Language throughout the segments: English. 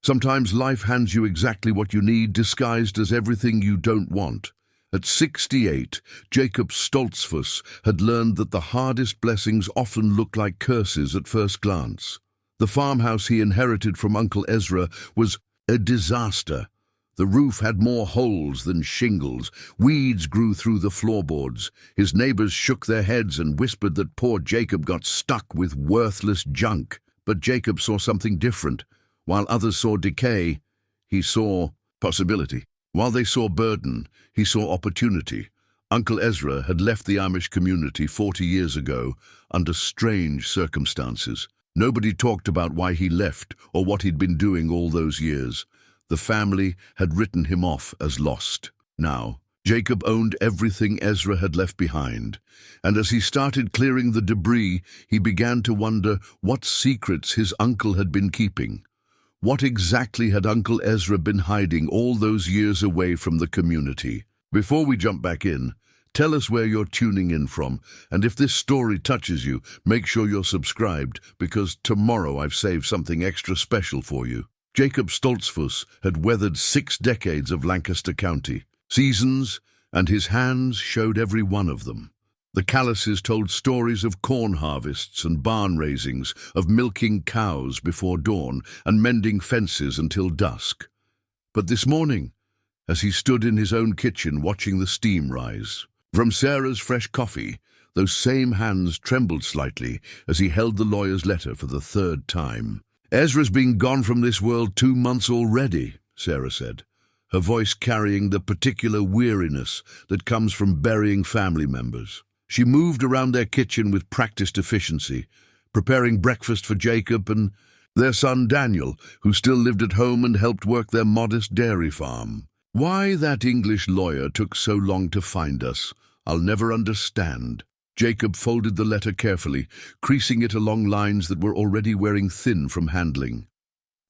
Sometimes life hands you exactly what you need, disguised as everything you don't want. At 68, Jacob Stoltzfus had learned that the hardest blessings often look like curses at first glance. The farmhouse he inherited from Uncle Ezra was a disaster. The roof had more holes than shingles. Weeds grew through the floorboards. His neighbors shook their heads and whispered that poor Jacob got stuck with worthless junk. But Jacob saw something different. While others saw decay, he saw possibility. While they saw burden, he saw opportunity. Uncle Ezra had left the Amish community 40 years ago under strange circumstances. Nobody talked about why he left or what he'd been doing all those years. The family had written him off as lost. Now, Jacob owned everything Ezra had left behind, and as he started clearing the debris, he began to wonder what secrets his uncle had been keeping. What exactly had Uncle Ezra been hiding all those years away from the community? Before we jump back in, tell us where you're tuning in from, and if this story touches you, make sure you're subscribed, because tomorrow I've saved something extra special for you. Jacob Stoltzfus had weathered 6 decades of Lancaster County, seasons, and his hands showed every one of them. The calluses told stories of corn harvests and barn raisings, of milking cows before dawn and mending fences until dusk. But this morning, as he stood in his own kitchen watching the steam rise from Sarah's fresh coffee, those same hands trembled slightly as he held the lawyer's letter for the 3rd time. "Ezra's been gone from this world 2 months already," Sarah said, her voice carrying the particular weariness that comes from burying family members. She moved around their kitchen with practiced efficiency, preparing breakfast for Jacob and their son Daniel, who still lived at home and helped work their modest dairy farm. "Why that English lawyer took so long to find us, I'll never understand." Jacob folded the letter carefully, creasing it along lines that were already wearing thin from handling.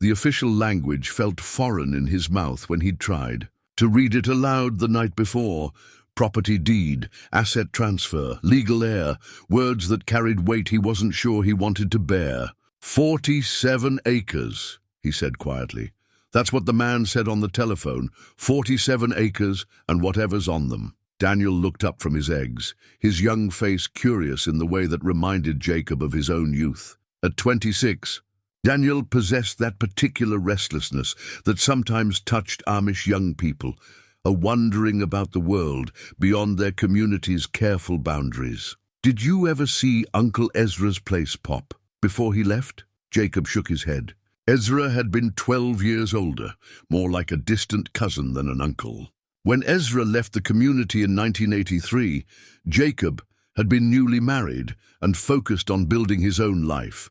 The official language felt foreign in his mouth when he'd tried to read it aloud the night before. Property deed, asset transfer, legal heir, words that carried weight he wasn't sure he wanted to bear. 47 acres, he said quietly. That's what the man said on the telephone. 47 acres and whatever's on them. Daniel looked up from his eggs, his young face curious in the way that reminded Jacob of his own youth. At 26, Daniel possessed that particular restlessness that sometimes touched Amish young people, a wondering about the world beyond their community's careful boundaries. "Did you ever see Uncle Ezra's place, Pop, before he left?" Jacob shook his head. Ezra had been 12 years older, more like a distant cousin than an uncle. When Ezra left the community in 1983, Jacob had been newly married and focused on building his own life.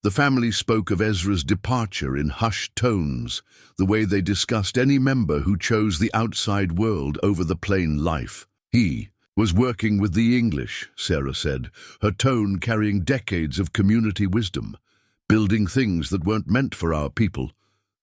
The family spoke of Ezra's departure in hushed tones, the way they discussed any member who chose the outside world over the plain life. "He was working with the English," Sarah said, her tone carrying decades of community wisdom, "building things that weren't meant for our people."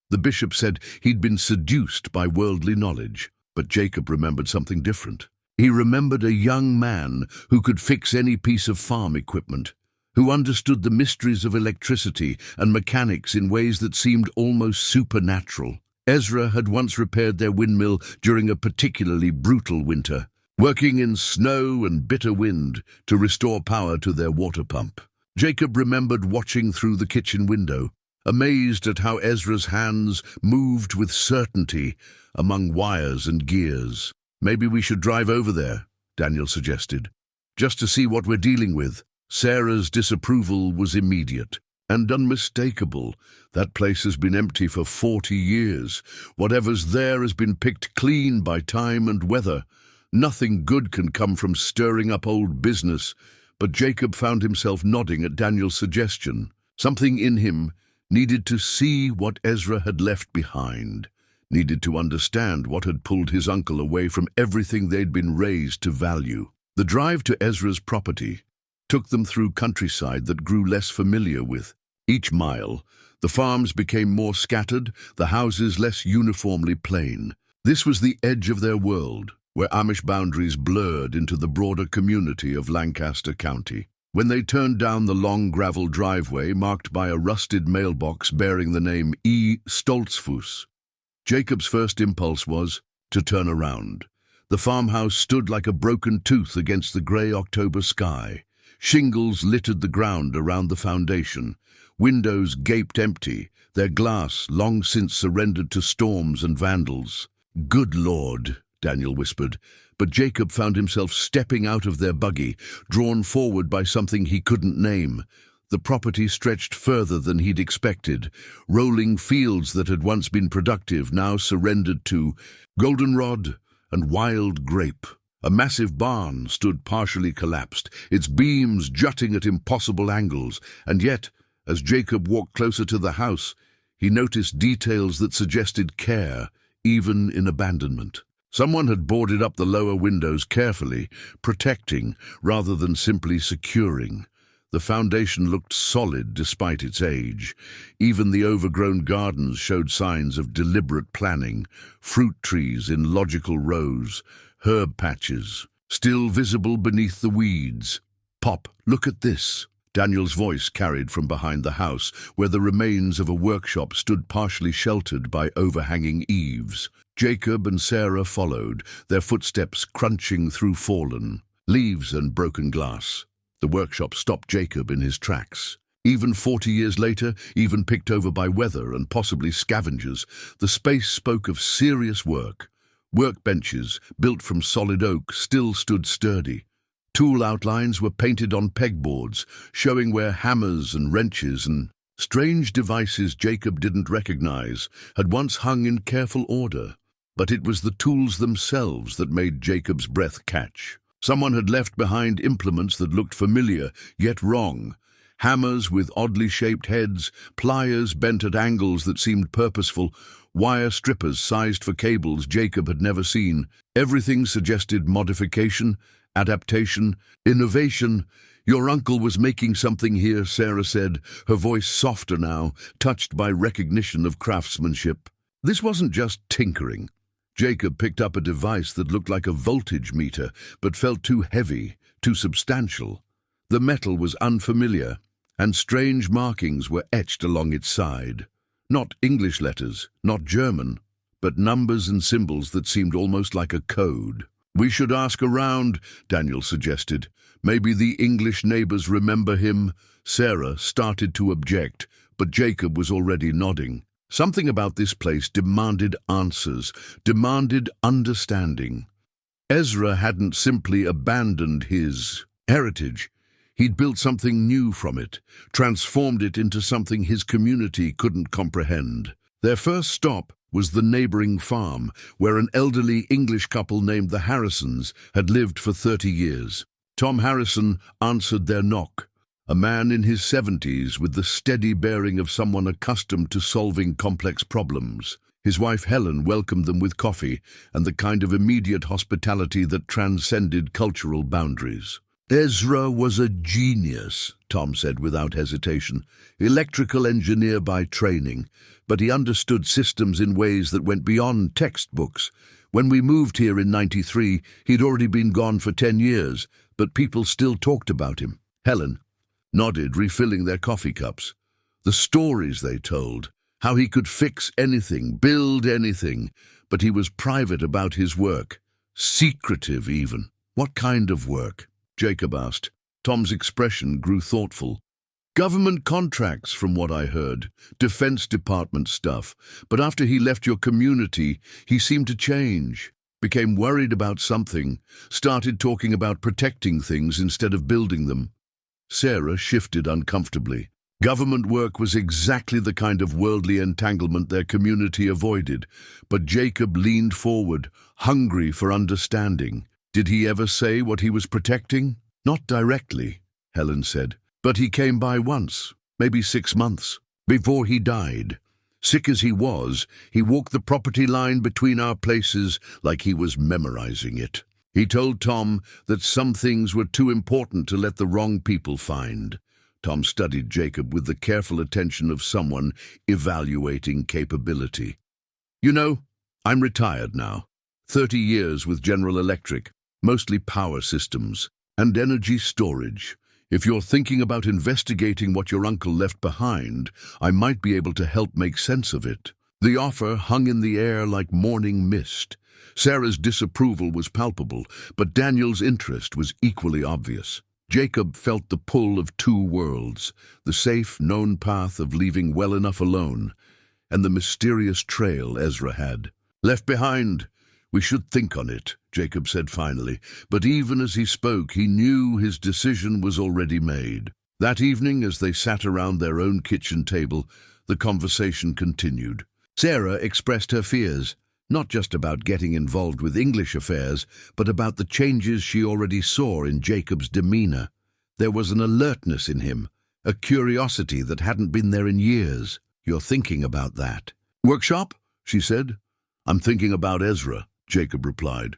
The bishop said he'd been seduced by worldly knowledge. But Jacob remembered something different. He remembered a young man who could fix any piece of farm equipment, who understood the mysteries of electricity and mechanics in ways that seemed almost supernatural. Ezra had once repaired their windmill during a particularly brutal winter, working in snow and bitter wind to restore power to their water pump. Jacob remembered watching through the kitchen window, amazed at how Ezra's hands moved with certainty among wires and gears. "Maybe we should drive over there," Daniel suggested, "just to see what we're dealing with." Sarah's disapproval was immediate and unmistakable. "That place has been empty for 40 years. Whatever's there has been picked clean by time and weather. Nothing good can come from stirring up old business." But Jacob found himself nodding at Daniel's suggestion. Something in him needed to see what Ezra had left behind, needed to understand what had pulled his uncle away from everything they'd been raised to value. The drive to Ezra's property took them through countryside that grew less familiar with. Each mile, the farms became more scattered, the houses less uniformly plain. This was the edge of their world, where Amish boundaries blurred into the broader community of Lancaster County. When they turned down the long gravel driveway marked by a rusted mailbox bearing the name E. Stoltzfus, Jacob's first impulse was to turn around. The farmhouse stood like a broken tooth against the grey October sky. Shingles littered the ground around the foundation. Windows gaped empty, their glass long since surrendered to storms and vandals. "Good Lord," Daniel whispered, but Jacob found himself stepping out of their buggy, drawn forward by something he couldn't name. The property stretched further than he'd expected. Rolling fields that had once been productive now surrendered to goldenrod and wild grape. A massive barn stood partially collapsed, its beams jutting at impossible angles, and yet, as Jacob walked closer to the house, he noticed details that suggested care, even in abandonment. Someone had boarded up the lower windows carefully, protecting rather than simply securing. The foundation looked solid despite its age. Even the overgrown gardens showed signs of deliberate planning, fruit trees in logical rows, herb patches, still visible beneath the weeds. "Pop, look at this." Daniel's voice carried from behind the house, where the remains of a workshop stood partially sheltered by overhanging eaves. Jacob and Sarah followed, their footsteps crunching through fallen leaves and broken glass. The workshop stopped Jacob in his tracks. Even 40 years later, even picked over by weather and possibly scavengers, the space spoke of serious work. Workbenches, built from solid oak, still stood sturdy. Tool outlines were painted on pegboards, showing where hammers and wrenches and strange devices Jacob didn't recognize had once hung in careful order. But it was the tools themselves that made Jacob's breath catch. Someone had left behind implements that looked familiar, yet wrong. Hammers with oddly shaped heads, pliers bent at angles that seemed purposeful, wire strippers sized for cables Jacob had never seen. Everything suggested modification, adaptation, innovation. "Your uncle was making something here," Sarah said, her voice softer now, touched by recognition of craftsmanship. This wasn't just tinkering. Jacob picked up a device that looked like a voltage meter, but felt too heavy, too substantial. The metal was unfamiliar, and strange markings were etched along its side. Not English letters, not German, but numbers and symbols that seemed almost like a code. "We should ask around," Daniel suggested. "Maybe the English neighbors remember him." Sarah started to object, but Jacob was already nodding. Something about this place demanded answers, demanded understanding. Ezra hadn't simply abandoned his heritage. He'd built something new from it, transformed it into something his community couldn't comprehend. Their first stop was the neighboring farm, where an elderly English couple named the Harrisons had lived for 30 years. Tom Harrison answered their knock, a man in his 70s with the steady bearing of someone accustomed to solving complex problems. His wife Helen welcomed them with coffee and the kind of immediate hospitality that transcended cultural boundaries. "Ezra was a genius," Tom said without hesitation. "Electrical engineer by training, but he understood systems in ways that went beyond textbooks. When we moved here in '93, he'd already been gone for 10 years, but people still talked about him." Helen nodded, refilling their coffee cups. The stories they told, how he could fix anything, build anything, but he was private about his work, secretive even. "What kind of work?" Jacob asked. Tom's expression grew thoughtful. "Government contracts, from what I heard. Defense Department stuff. But after he left your community, he seemed to change. Became worried about something. Started talking about protecting things instead of building them." Sarah shifted uncomfortably. Government work was exactly the kind of worldly entanglement their community avoided. But Jacob leaned forward, hungry for understanding. "Did he ever say what he was protecting?" "Not directly," Helen said. "But he came by once, maybe 6 months, before he died. Sick as he was, he walked the property line between our places like he was memorizing it. He told Tom that some things were too important to let the wrong people find." Tom studied Jacob with the careful attention of someone evaluating capability. "You know, I'm retired now. 30 years with General Electric, mostly power systems and energy storage. If you're thinking about investigating what your uncle left behind, I might be able to help make sense of it." The offer hung in the air like morning mist. Sarah's disapproval was palpable, but Daniel's interest was equally obvious. Jacob felt the pull of two worlds, the safe, known path of leaving well enough alone, and the mysterious trail Ezra had. "Left behind. We should think on it," Jacob said finally, but even as he spoke, he knew his decision was already made. That evening, as they sat around their own kitchen table, the conversation continued. Sarah expressed her fears, not just about getting involved with English affairs, but about the changes she already saw in Jacob's demeanor. There was an alertness in him, a curiosity that hadn't been there in years. "You're thinking about that." "Workshop?" she said. "I'm thinking about Ezra," Jacob replied.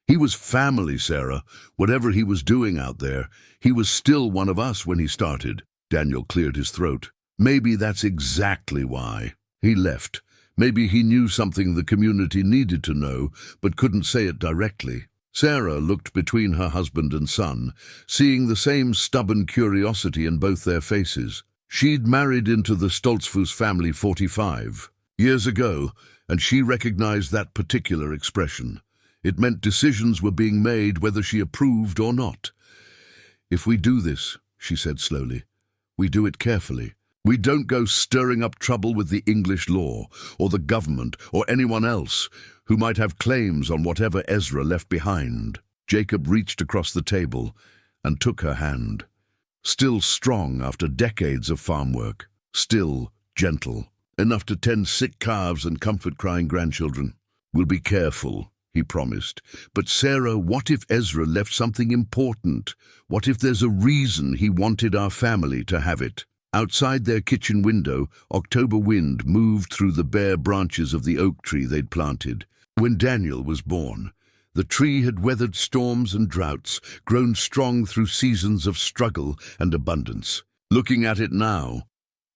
"He was family, Sarah. Whatever he was doing out there, he was still one of us when he started." Daniel cleared his throat. "Maybe that's exactly why he left. Maybe he knew something the community needed to know, but couldn't say it directly." Sarah looked between her husband and son, seeing the same stubborn curiosity in both their faces. She'd married into the Stoltzfus family 45 years ago, and she recognized that particular expression. It meant decisions were being made whether she approved or not. "If we do this," she said slowly, "we do it carefully. We don't go stirring up trouble with the English law, or the government, or anyone else who might have claims on whatever Ezra left behind." Jacob reached across the table and took her hand. Still strong after decades of farm work, still gentle, enough to tend sick calves and comfort crying grandchildren. "We'll be careful," he promised. "But Sarah, what if Ezra left something important? What if there's a reason he wanted our family to have it?" Outside their kitchen window, October wind moved through the bare branches of the oak tree they'd planted. When Daniel was born, the tree had weathered storms and droughts, grown strong through seasons of struggle and abundance. Looking at it now,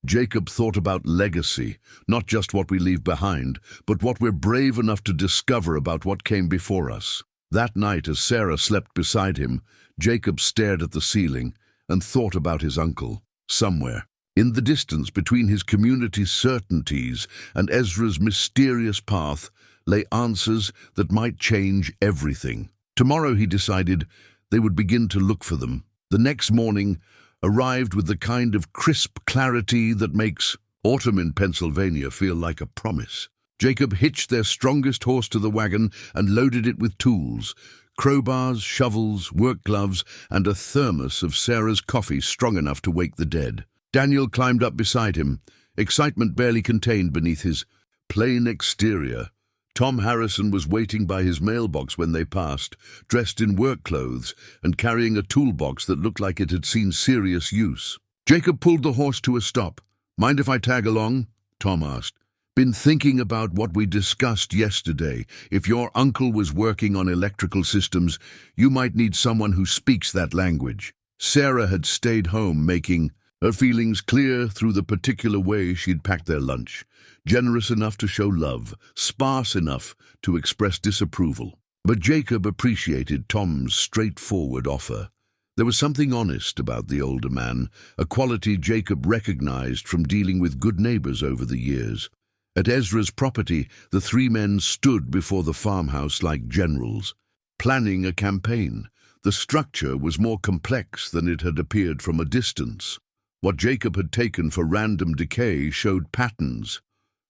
Jacob thought about legacy, not just what we leave behind, but what we're brave enough to discover about what came before us. That night, as Sarah slept beside him, Jacob stared at the ceiling and thought about his uncle. Somewhere, in the distance between his community's certainties and Ezra's mysterious path, lay answers that might change everything. Tomorrow, he decided, they would begin to look for them. The next morning arrived with the kind of crisp clarity that makes autumn in Pennsylvania feel like a promise. Jacob hitched their strongest horse to the wagon and loaded it with tools: crowbars, shovels, work gloves, and a thermos of Sarah's coffee strong enough to wake the dead. Daniel climbed up beside him, excitement barely contained beneath his plain exterior. Tom Harrison was waiting by his mailbox when they passed, dressed in work clothes and carrying a toolbox that looked like it had seen serious use. Jacob pulled the horse to a stop. "Mind if I tag along?" Tom asked. "Been thinking about what we discussed yesterday. If your uncle was working on electrical systems, you might need someone who speaks that language." Sarah had stayed home, making her feelings clear through the particular way she'd packed their lunch. Generous enough to show love, sparse enough to express disapproval. But Jacob appreciated Tom's straightforward offer. There was something honest about the older man, a quality Jacob recognized from dealing with good neighbors over the years. At Ezra's property, the three men stood before the farmhouse like generals, planning a campaign. The structure was more complex than it had appeared from a distance. What Jacob had taken for random decay showed patterns.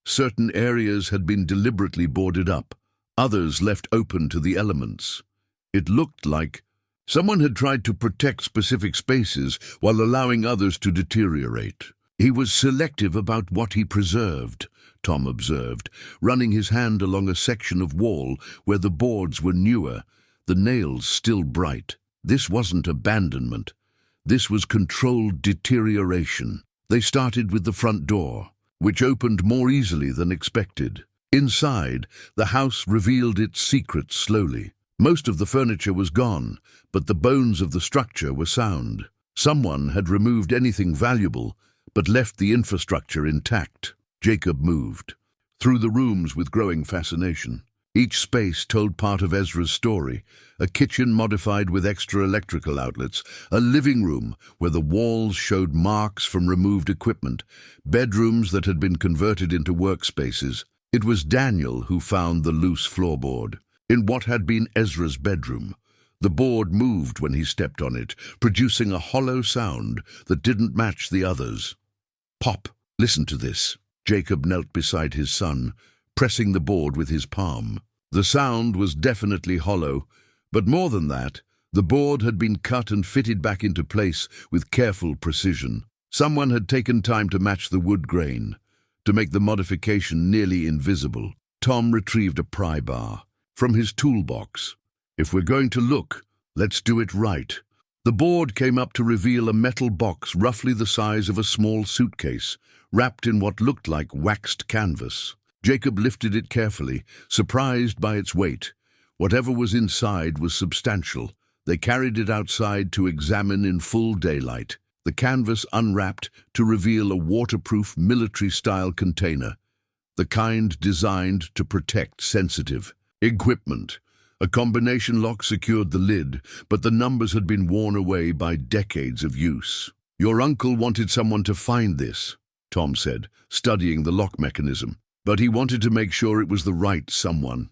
Certain areas had been deliberately boarded up, others left open to the elements. It looked like someone had tried to protect specific spaces while allowing others to deteriorate. He was selective about what he preserved, Tom observed, running his hand along a section of wall where the boards were newer, the nails still bright. This wasn't abandonment. This was controlled deterioration. They started with the front door, which opened more easily than expected. Inside, the house revealed its secrets slowly. Most of the furniture was gone, but the bones of the structure were sound. Someone had removed anything valuable, but left the infrastructure intact. Jacob moved through the rooms with growing fascination. Each space told part of Ezra's story: a kitchen modified with extra electrical outlets, a living room where the walls showed marks from removed equipment, bedrooms that had been converted into workspaces. It was Daniel who found the loose floorboard. In what had been Ezra's bedroom, the board moved when he stepped on it, producing a hollow sound that didn't match the others. Pop, listen to this. Jacob knelt beside his son, pressing the board with his palm. The sound was definitely hollow, but more than that, the board had been cut and fitted back into place with careful precision. Someone had taken time to match the wood grain, to make the modification nearly invisible. Tom retrieved a pry bar from his toolbox. If we're going to look, let's do it right. The board came up to reveal a metal box roughly the size of a small suitcase, wrapped in what looked like waxed canvas. Jacob lifted it carefully, surprised by its weight. Whatever was inside was substantial. They carried it outside to examine in full daylight. The canvas unwrapped to reveal a waterproof military-style container, the kind designed to protect sensitive equipment. A combination lock secured the lid, but the numbers had been worn away by decades of use. "Your uncle wanted someone to find this," Tom said, studying the lock mechanism. "But he wanted to make sure it was the right someone."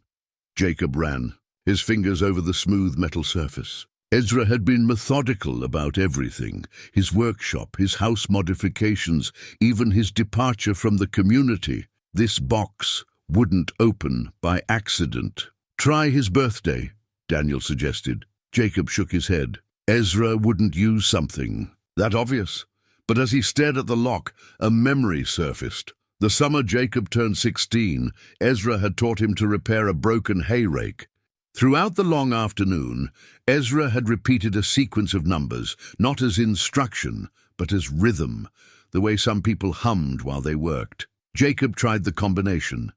Jacob ran, his fingers over the smooth metal surface. Ezra had been methodical about everything: his workshop, his house modifications, even his departure from the community. This box wouldn't open by accident. "Try his birthday," Daniel suggested. Jacob shook his head. Ezra wouldn't use something that obvious. But as he stared at the lock, a memory surfaced. The summer Jacob turned 16, Ezra had taught him to repair a broken hay rake. Throughout the long afternoon, Ezra had repeated a sequence of numbers, not as instruction, but as rhythm, the way some people hummed while they worked. Jacob tried the combination.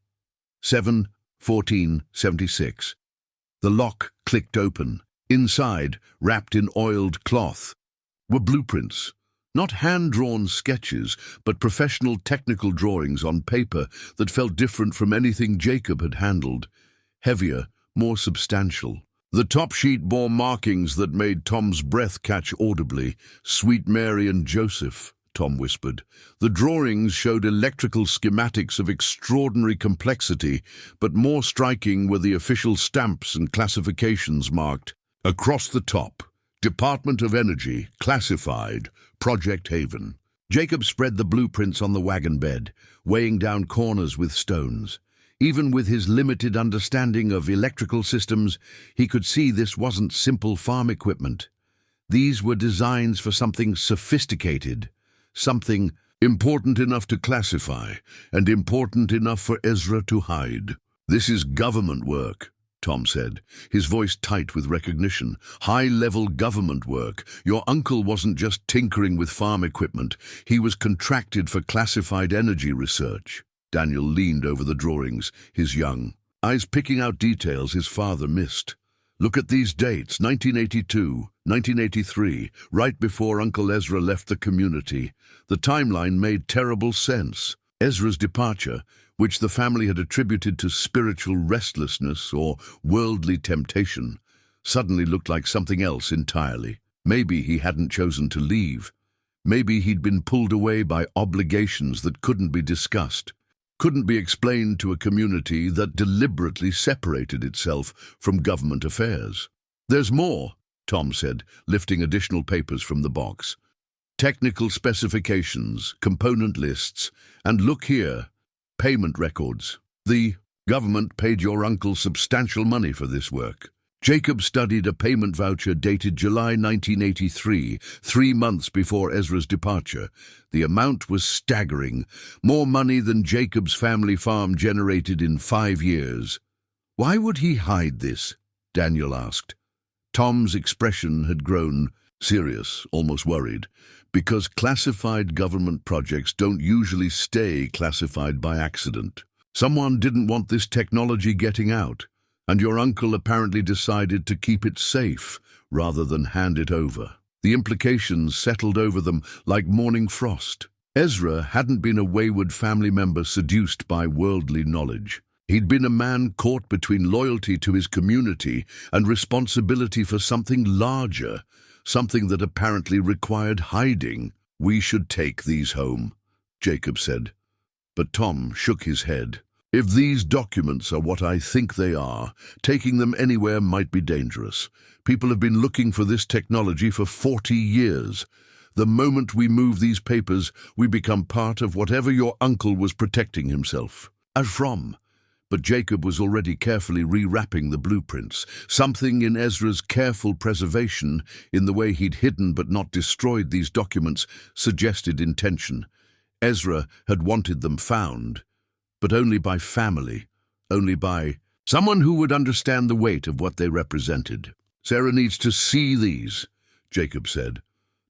7, 14, 76. The lock clicked open. Inside, wrapped in oiled cloth, were blueprints. Not hand-drawn sketches, but professional technical drawings on paper that felt different from anything Jacob had handled. Heavier, more substantial. The top sheet bore markings that made Tom's breath catch audibly. "Sweet Mary and Joseph," Tom whispered. The drawings showed electrical schematics of extraordinary complexity, but more striking were the official stamps and classifications marked. Across the top, Department of Energy, classified, Project Haven. Jacob spread the blueprints on the wagon bed, weighing down corners with stones. Even with his limited understanding of electrical systems, he could see this wasn't simple farm equipment. These were designs for something sophisticated, something important enough to classify, and important enough for Ezra to hide. "This is government work," Tom said, his voice tight with recognition. "High-level government work. Your uncle wasn't just tinkering with farm equipment. He was contracted for classified energy research." Daniel leaned over the drawings, his young eyes picking out details his father missed. "Look at these dates: 1982, 1983, right before Uncle Ezra left the community." The timeline made terrible sense. Ezra's departure, which the family had attributed to spiritual restlessness or worldly temptation, suddenly looked like something else entirely. Maybe he hadn't chosen to leave. Maybe he'd been pulled away by obligations that couldn't be discussed, couldn't be explained to a community that deliberately separated itself from government affairs. "There's more," Tom said, lifting additional papers from the box. "Technical specifications, component lists, and look here, payment records. The government paid your uncle substantial money for this work." Jacob studied a payment voucher dated July 1983, 3 months before Ezra's departure. The amount was staggering, more money than Jacob's family farm generated in 5 years. "Why would he hide this?" Daniel asked. Tom's expression had grown serious, almost worried. "Because classified government projects don't usually stay classified by accident. Someone didn't want this technology getting out, and your uncle apparently decided to keep it safe rather than hand it over." The implications settled over them like morning frost. Ezra hadn't been a wayward family member seduced by worldly knowledge. He'd been a man caught between loyalty to his community and responsibility for something larger, something that apparently required hiding. "We should take these home," Jacob said. But Tom shook his head. "If these documents are what I think they are, taking them anywhere might be dangerous. People have been looking for this technology for 40 years. The moment we move these papers, we become part of whatever your uncle was protecting himself from." But Jacob was already carefully rewrapping the blueprints. Something in Ezra's careful preservation, in the way he'd hidden but not destroyed these documents, suggested intention. Ezra had wanted them found, but only by family, only by someone who would understand the weight of what they represented. "Sarah needs to see these," Jacob said.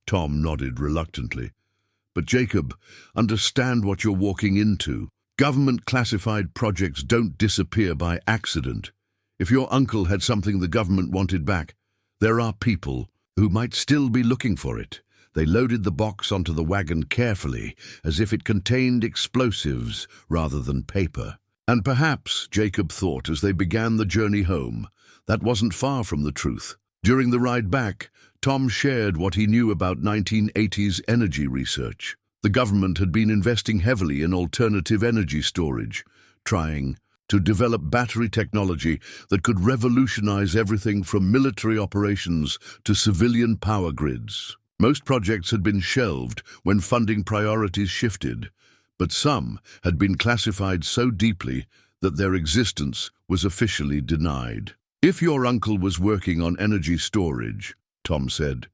Tom nodded reluctantly. "But Jacob, understand what you're walking into. Government-classified projects don't disappear by accident. If your uncle had something the government wanted back, there are people who might still be looking for it." They loaded the box onto the wagon carefully, as if it contained explosives rather than paper. And perhaps, Jacob thought as they began the journey home, that wasn't far from the truth. During the ride back, Tom shared what he knew about 1980s energy research. The government had been investing heavily in alternative energy storage, trying to develop battery technology that could revolutionize everything from military operations to civilian power grids. Most projects had been shelved when funding priorities shifted, but some had been classified so deeply that their existence was officially denied. "If your uncle was working on energy storage," Tom said,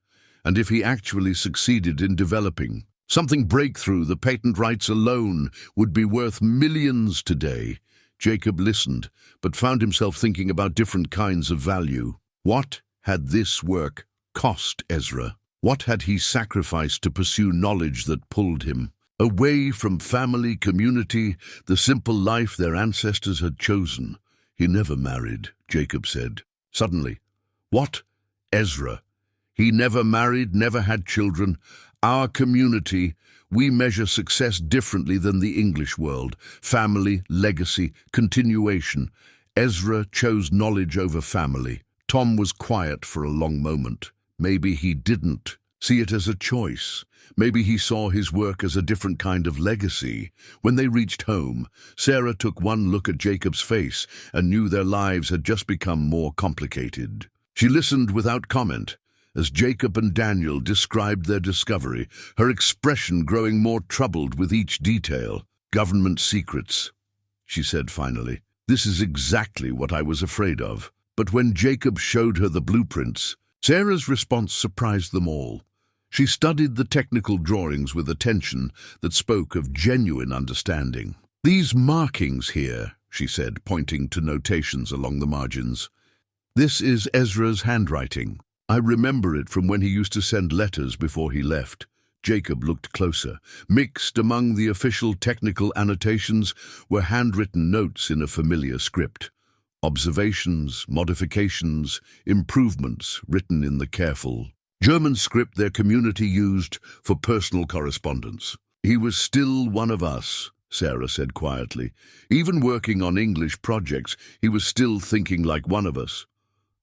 "and if he actually succeeded in developing something breakthrough, the patent rights alone would be worth millions today." Jacob listened, but found himself thinking about different kinds of value. What had this work cost Ezra? What had he sacrificed to pursue knowledge that pulled him away from family, community, the simple life their ancestors had chosen? "He never married," Jacob said. Suddenly, "What? Ezra? He never married, never had children? Our community, we measure success differently than the English world. Family, legacy, continuation. Ezra chose knowledge over family." Tom was quiet for a long moment. Maybe he didn't see it as a choice. Maybe he saw his work as a different kind of legacy. When they reached home, Sarah took one look at Jacob's face and knew their lives had just become more complicated. She listened without comment as Jacob and Daniel described their discovery, her expression growing more troubled with each detail. "Government secrets," she said finally. "This is exactly what I was afraid of." But when Jacob showed her the blueprints, Sarah's response surprised them all. She studied the technical drawings with attention that spoke of genuine understanding. "These markings here," she said, pointing to notations along the margins. "This is Ezra's handwriting. I remember it from when he used to send letters before he left." Jacob looked closer. Mixed among the official technical annotations were handwritten notes in a familiar script. Observations, modifications, improvements written in the careful German script their community used for personal correspondence. "He was still one of us," Sarah said quietly. "Even working on English projects, he was still thinking like one of us.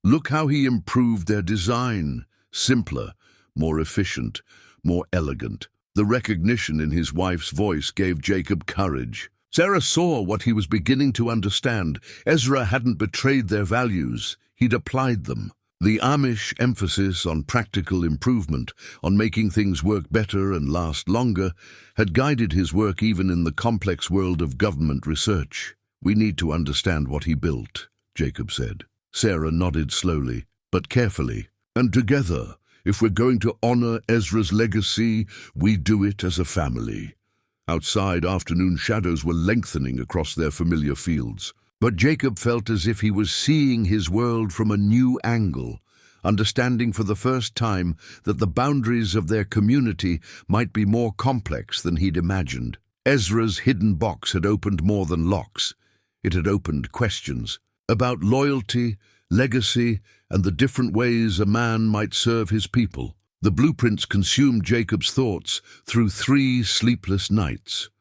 Look how he improved their design. Simpler, more efficient, more elegant." The recognition in his wife's voice gave Jacob courage. Sarah saw what he was beginning to understand. Ezra hadn't betrayed their values. He'd applied them. The Amish emphasis on practical improvement, on making things work better and last longer, had guided his work even in the complex world of government research. "We need to understand what he built," Jacob said. Sarah nodded slowly, but carefully. "And together, if we're going to honor Ezra's legacy, we do it as a family." Outside, afternoon shadows were lengthening across their familiar fields. But Jacob felt as if he was seeing his world from a new angle, understanding for the first time that the boundaries of their community might be more complex than he'd imagined. Ezra's hidden box had opened more than locks. It had opened questions about loyalty, legacy, and the different ways a man might serve his people. The blueprints consumed Jacob's thoughts through 3 sleepless nights.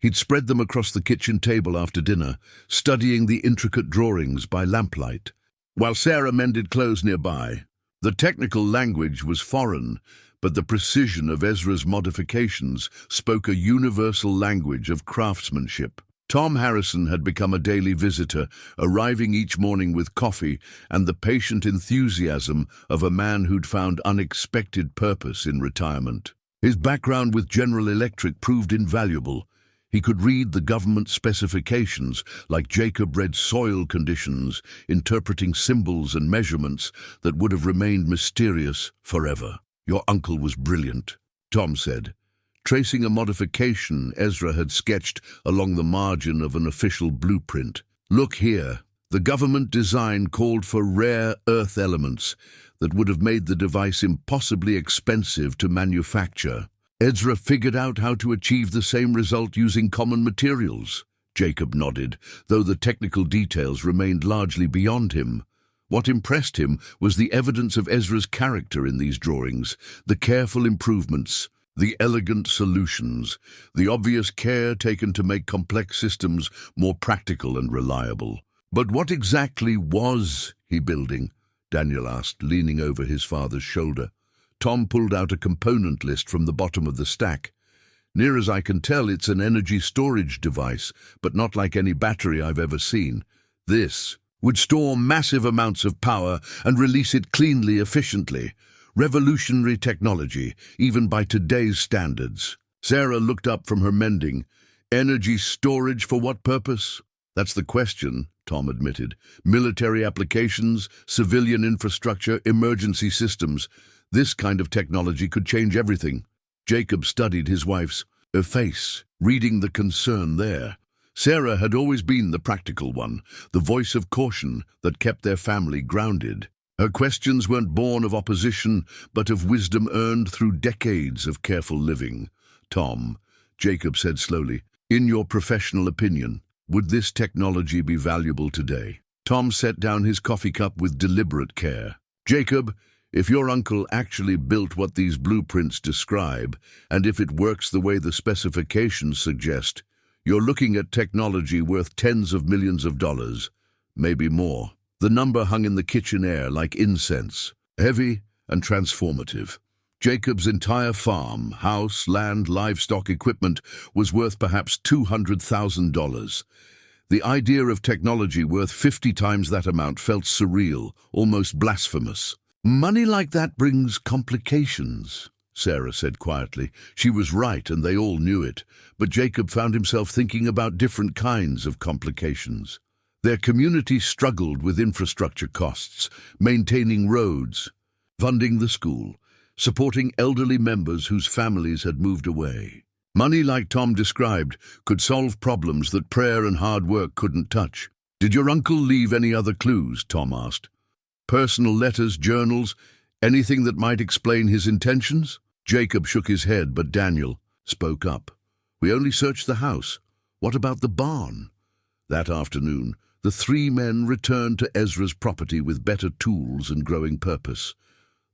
He'd spread them across the kitchen table after dinner, studying the intricate drawings by lamplight, while Sarah mended clothes nearby. The technical language was foreign, but the precision of Ezra's modifications spoke a universal language of craftsmanship. Tom Harrison had become a daily visitor, arriving each morning with coffee and the patient enthusiasm of a man who'd found unexpected purpose in retirement. His background with General Electric proved invaluable. He could read the government specifications like Jacob read soil conditions, interpreting symbols and measurements that would have remained mysterious forever. "Your uncle was brilliant," Tom said, tracing a modification Ezra had sketched along the margin of an official blueprint. "Look here." The government design called for rare earth elements that would have made the device impossibly expensive to manufacture. Ezra figured out how to achieve the same result using common materials. Jacob nodded, though the technical details remained largely beyond him. What impressed him was the evidence of Ezra's character in these drawings, the careful improvements, the elegant solutions, the obvious care taken to make complex systems more practical and reliable. "But what exactly was he building?" Daniel asked, leaning over his father's shoulder. Tom pulled out a component list from the bottom of the stack. "Near as I can tell, it's an energy storage device, but not like any battery I've ever seen. This would store massive amounts of power and release it cleanly, efficiently. Revolutionary technology, even by today's standards." Sarah looked up from her mending. "Energy storage for what purpose?" "That's the question," Tom admitted. "Military applications, civilian infrastructure, emergency systems. This kind of technology could change everything." Jacob studied his wife's face, reading the concern there. Sarah had always been the practical one, the voice of caution that kept their family grounded. Her questions weren't born of opposition, but of wisdom earned through decades of careful living. "Tom," Jacob said slowly, "in your professional opinion, would this technology be valuable today?" Tom set down his coffee cup with deliberate care. "Jacob, if your uncle actually built what these blueprints describe, and if it works the way the specifications suggest, you're looking at technology worth tens of millions of dollars, maybe more." The number hung in the kitchen air like incense, heavy and transformative. Jacob's entire farm, house, land, livestock, equipment was worth perhaps $200,000. The idea of technology worth 50 times that amount felt surreal, almost blasphemous. "Money like that brings complications," Sarah said quietly. She was right, and they all knew it, but Jacob found himself thinking about different kinds of complications. Their community struggled with infrastructure costs, maintaining roads, funding the school, supporting elderly members whose families had moved away. Money, like Tom described, could solve problems that prayer and hard work couldn't touch. "Did your uncle leave any other clues?" Tom asked. "Personal letters, journals, anything that might explain his intentions?" Jacob shook his head, but Daniel spoke up. "We only searched the house. What about the barn?" That afternoon, the three men returned to Ezra's property with better tools and growing purpose.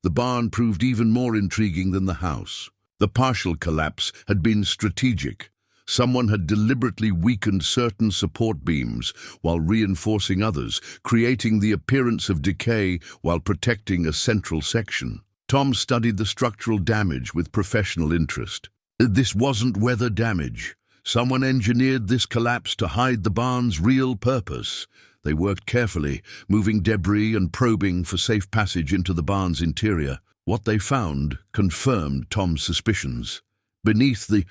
The barn proved even more intriguing than the house. The partial collapse had been strategic. Someone had deliberately weakened certain support beams while reinforcing others, creating the appearance of decay while protecting a central section. Tom studied the structural damage with professional interest. This wasn't weather damage. Someone engineered this collapse to hide the barn's real purpose. They worked carefully, moving debris and probing for safe passage into the barn's interior. What they found confirmed Tom's suspicions. Beneath the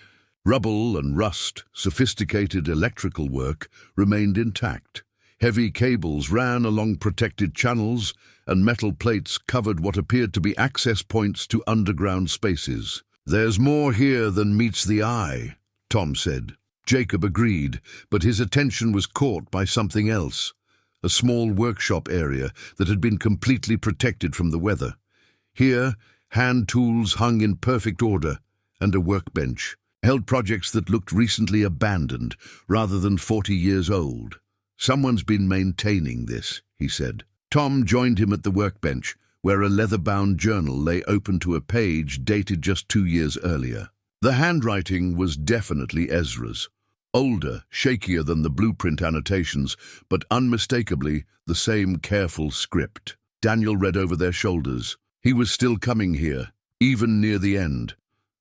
rubble and rust, sophisticated electrical work remained intact. Heavy cables ran along protected channels, and metal plates covered what appeared to be access points to underground spaces. "There's more here than meets the eye," Tom said. Jacob agreed, but his attention was caught by something else. A small workshop area that had been completely protected from the weather. Here, hand tools hung in perfect order, and a workbench held projects that looked recently abandoned rather than 40 years old. "Someone's been maintaining this," he said. Tom joined him at the workbench, where a leather-bound journal lay open to a page dated just 2 years earlier. The handwriting was definitely Ezra's. Older, shakier than the blueprint annotations, but unmistakably the same careful script. Daniel read over their shoulders. He was still coming here, even near the end.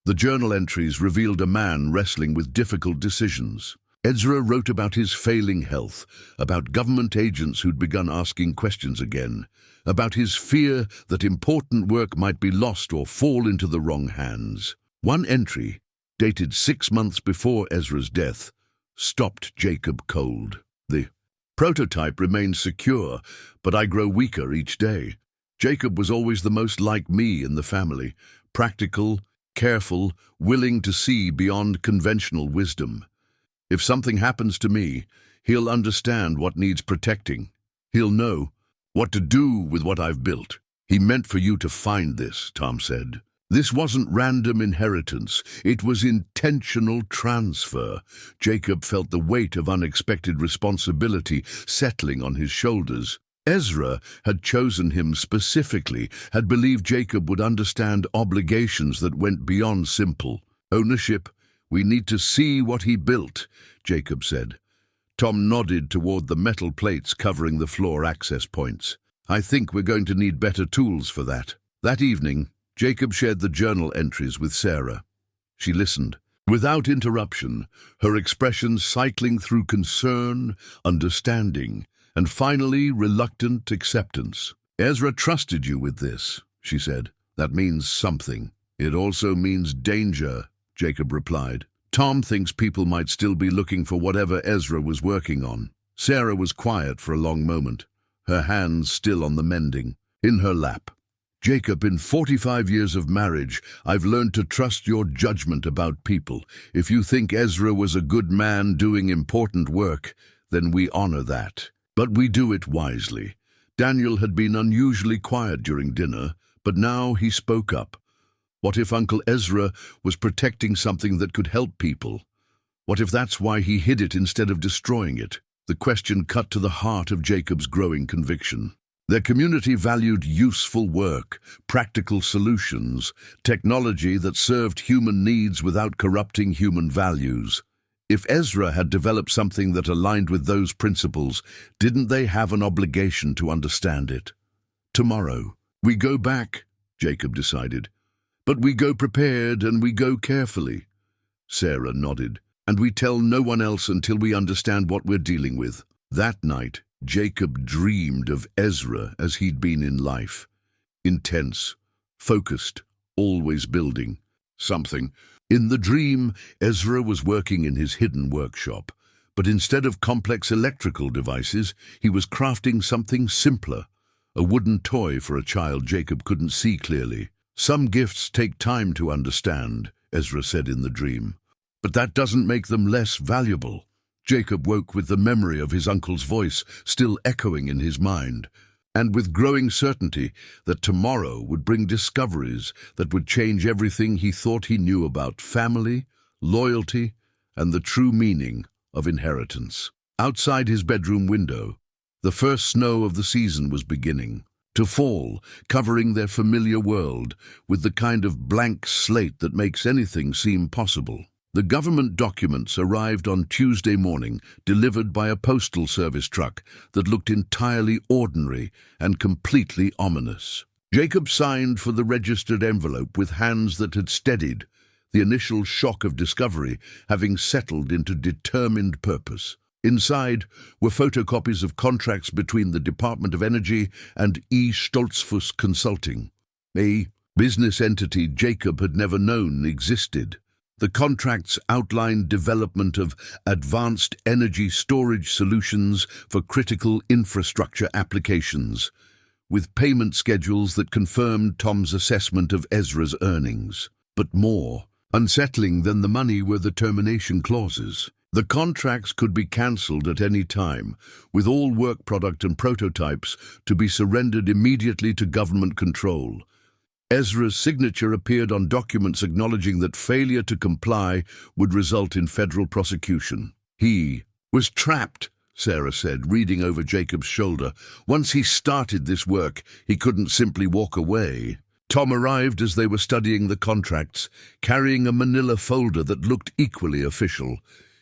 The journal entries revealed a man wrestling with difficult decisions. Ezra wrote about his failing health, about government agents who'd begun asking questions again, about his fear that important work might be lost or fall into the wrong hands. One entry, dated 6 months before Ezra's death, stopped Jacob cold. The prototype remains secure, but I grow weaker each day. Jacob was always the most like me in the family, practical, careful, willing to see beyond conventional wisdom. If something happens to me, he'll understand what needs protecting. He'll know what to do with what I've built. He meant for you to find this, Tom said. This wasn't random inheritance. It was intentional transfer. Jacob felt the weight of unexpected responsibility settling on his shoulders. Ezra had chosen him specifically, had believed Jacob would understand obligations that went beyond simple ownership. We need to see what he built, Jacob said. Tom nodded toward the metal plates covering the floor access points. I think we're going to need better tools for that. That evening, Jacob shared the journal entries with Sarah. She listened, without interruption, her expressions cycling through concern, understanding, and finally reluctant acceptance. Ezra trusted you with this, she said. That means something. It also means danger, Jacob replied. Tom thinks people might still be looking for whatever Ezra was working on. Sarah was quiet for a long moment, her hands still on the mending, in her lap. Jacob, in 45 years of marriage, I've learned to trust your judgment about people. If you think Ezra was a good man doing important work, then we honor that. But we do it wisely. Daniel had been unusually quiet during dinner, but now he spoke up. What if Uncle Ezra was protecting something that could help people? What if that's why he hid it instead of destroying it? The question cut to the heart of Jacob's growing conviction. Their community valued useful work, practical solutions, technology that served human needs without corrupting human values. If Ezra had developed something that aligned with those principles, didn't they have an obligation to understand it? Tomorrow, we go back, Jacob decided. But we go prepared and we go carefully. Sarah nodded. And we tell no one else until we understand what we're dealing with. That night, Jacob dreamed of Ezra as he'd been in life. Intense, focused, always building something. In the dream, Ezra was working in his hidden workshop, but instead of complex electrical devices, he was crafting something simpler, a wooden toy for a child Jacob couldn't see clearly. Some gifts take time to understand, Ezra said in the dream, but that doesn't make them less valuable. Jacob woke with the memory of his uncle's voice still echoing in his mind, and with growing certainty that tomorrow would bring discoveries that would change everything he thought he knew about family, loyalty, and the true meaning of inheritance. Outside his bedroom window, the first snow of the season was beginning to fall, covering their familiar world with the kind of blank slate that makes anything seem possible. The government documents arrived on Tuesday morning, delivered by a postal service truck that looked entirely ordinary and completely ominous. Jacob signed for the registered envelope with hands that had steadied, the initial shock of discovery having settled into determined purpose. Inside were photocopies of contracts between the Department of Energy and Stoltzfus Consulting, a business entity Jacob had never known existed. The contracts outlined development of advanced energy storage solutions for critical infrastructure applications, with payment schedules that confirmed Tom's assessment of Ezra's earnings. But more unsettling than the money were the termination clauses. The contracts could be cancelled at any time, with all work product and prototypes to be surrendered immediately to government control. Ezra's signature appeared on documents acknowledging that failure to comply would result in federal prosecution. He was trapped, Sarah said, reading over Jacob's shoulder. Once he started this work, he couldn't simply walk away. Tom arrived as they were studying the contracts, carrying a manila folder that looked equally official.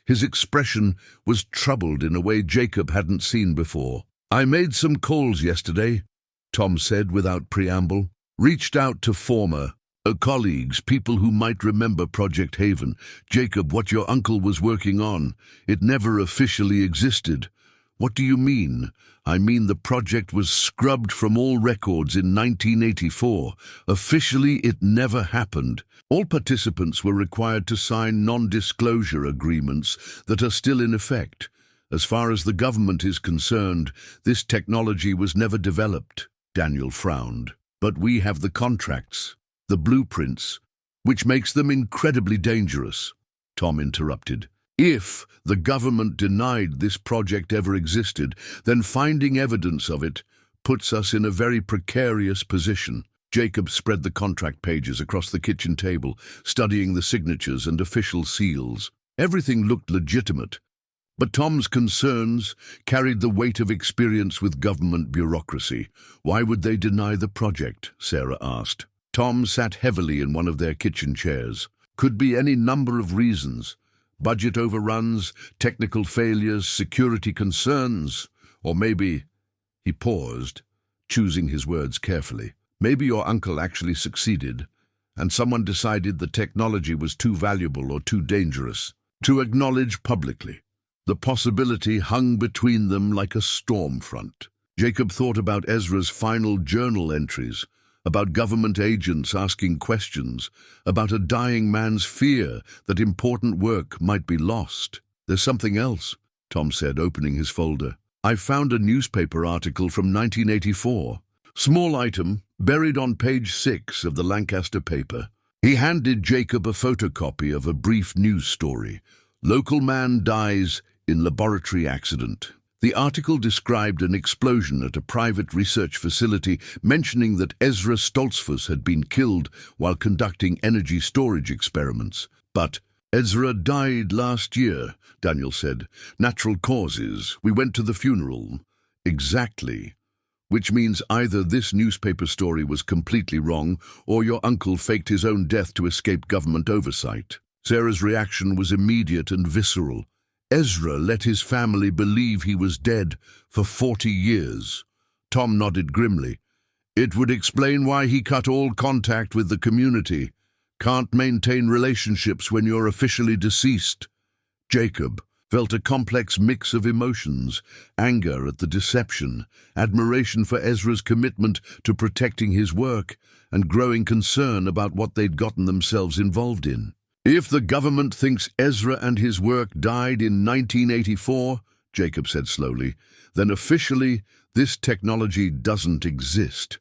His expression was troubled in a way Jacob hadn't seen before. "I made some calls yesterday," Tom said without preamble. "Reached out to former colleagues, people who might remember Project Haven. Jacob, what your uncle was working on, it never officially existed." "What do you mean?" "I mean the project was scrubbed from all records in 1984. Officially, it never happened. All participants were required to sign non-disclosure agreements that are still in effect. As far as the government is concerned, this technology was never developed." Daniel frowned. "But we have the contracts, the blueprints, which makes them incredibly dangerous," Tom interrupted. "If the government denied this project ever existed, then finding evidence of it puts us in a very precarious position." Jacob spread the contract pages across the kitchen table, studying the signatures and official seals. Everything looked legitimate, but Tom's concerns carried the weight of experience with government bureaucracy. "Why would they deny the project?" Sarah asked. Tom sat heavily in one of their kitchen chairs. "Could be any number of reasons. Budget overruns, technical failures, security concerns, or maybe—" He paused, choosing his words carefully. "Maybe your uncle actually succeeded, and someone decided the technology was too valuable or too dangerous to acknowledge publicly." The possibility hung between them like a storm front. Jacob thought about Ezra's final journal entries, about government agents asking questions, about a dying man's fear that important work might be lost. "There's something else," Tom said, opening his folder. "I found a newspaper article from 1984. Small item, buried on page 6 of the Lancaster paper." He handed Jacob a photocopy of a brief news story. "Local man dies in laboratory accident." The article described an explosion at a private research facility, mentioning that Ezra Stoltzfus had been killed while conducting energy storage experiments. "But Ezra died last year," Daniel said. "Natural causes. We went to the funeral." "Exactly. Which means either this newspaper story was completely wrong, or your uncle faked his own death to escape government oversight." Sarah's reaction was immediate and visceral. "Ezra let his family believe he was dead for 40 years. Tom nodded grimly. "It would explain why he cut all contact with the community. Can't maintain relationships when you're officially deceased." Jacob felt a complex mix of emotions: anger at the deception, admiration for Ezra's commitment to protecting his work, and growing concern about what they'd gotten themselves involved in. "If the government thinks Ezra and his work died in 1984, Jacob said slowly, "then officially this technology doesn't exist.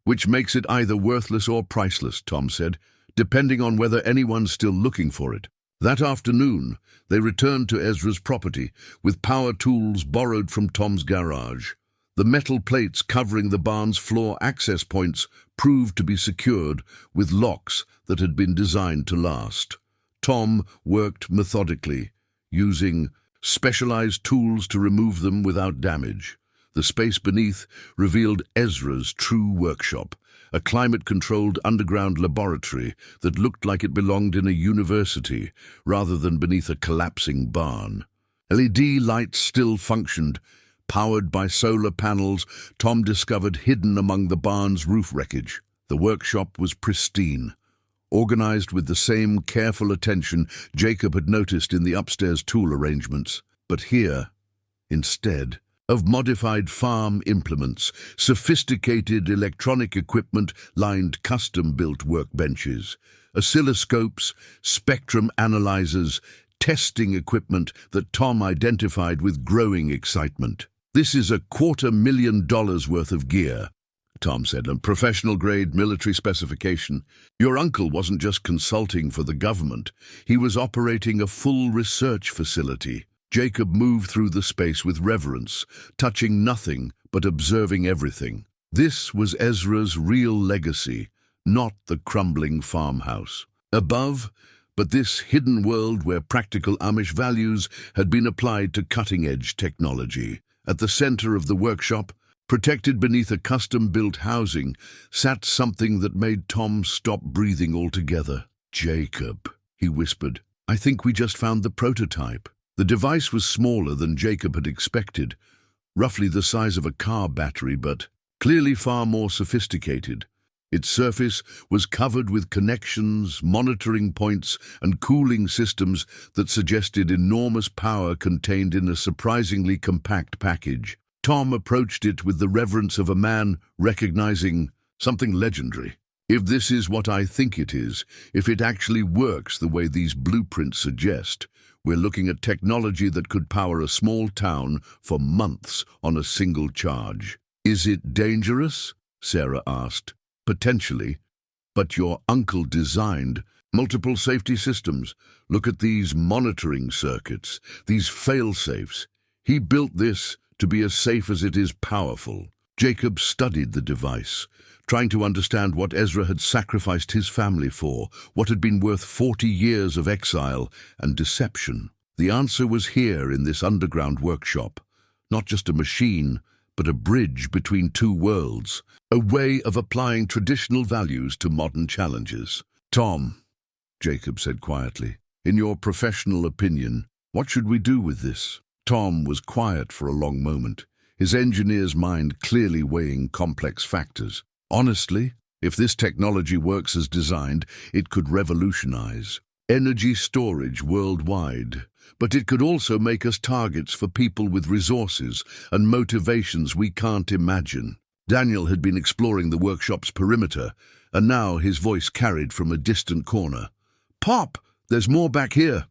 Which makes it either worthless or priceless," Tom said, "depending on whether anyone's still looking for it." That afternoon, they returned to Ezra's property with power tools borrowed from Tom's garage. The metal plates covering the barn's floor access points proved to be secured with locks that had been designed to last. Tom worked methodically, using specialized tools to remove them without damage. The space beneath revealed Ezra's true workshop, a climate-controlled underground laboratory that looked like it belonged in a university rather than beneath a collapsing barn. LED lights still functioned. Powered by solar panels, Tom discovered hidden among the barn's roof wreckage. The workshop was pristine, organized with the same careful attention Jacob had noticed in the upstairs tool arrangements. But here, instead of modified farm implements, sophisticated electronic equipment lined custom-built workbenches, oscilloscopes, spectrum analyzers, testing equipment that Tom identified with growing excitement. "This is $250,000 worth of gear," Tom said, "and professional-grade military specification. Your uncle wasn't just consulting for the government, he was operating a full research facility." Jacob moved through the space with reverence, touching nothing but observing everything. This was Ezra's real legacy, not the crumbling farmhouse. Above, but this hidden world where practical Amish values had been applied to cutting-edge technology. At the center of the workshop, protected beneath a custom-built housing, sat something that made Tom stop breathing altogether. "Jacob," he whispered, "I think we just found the prototype." The device was smaller than Jacob had expected, roughly the size of a car battery, but clearly far more sophisticated. Its surface was covered with connections, monitoring points, and cooling systems that suggested enormous power contained in a surprisingly compact package. Tom approached it with the reverence of a man recognizing something legendary. If this is what I think it is, if it actually works the way these blueprints suggest, we're looking at technology that could power a small town for months on a single charge. Is it dangerous? Sarah asked. Potentially, but your uncle designed multiple safety systems. Look at these monitoring circuits, these fail-safes. He built this to be as safe as it is powerful. Jacob studied the device, trying to understand what Ezra had sacrificed his family for, what had been worth 40 years of exile and deception. The answer was here in this underground workshop. Not just a machine, but a bridge between two worlds, a way of applying traditional values to modern challenges. Tom, Jacob said quietly, in your professional opinion, what should we do with this? Tom was quiet for a long moment, his engineer's mind clearly weighing complex factors. Honestly, if this technology works as designed, it could revolutionize energy storage worldwide. But it could also make us targets for people with resources and motivations we can't imagine. Daniel had been exploring the workshop's perimeter, and now his voice carried from a distant corner. "Pop, there's more back here.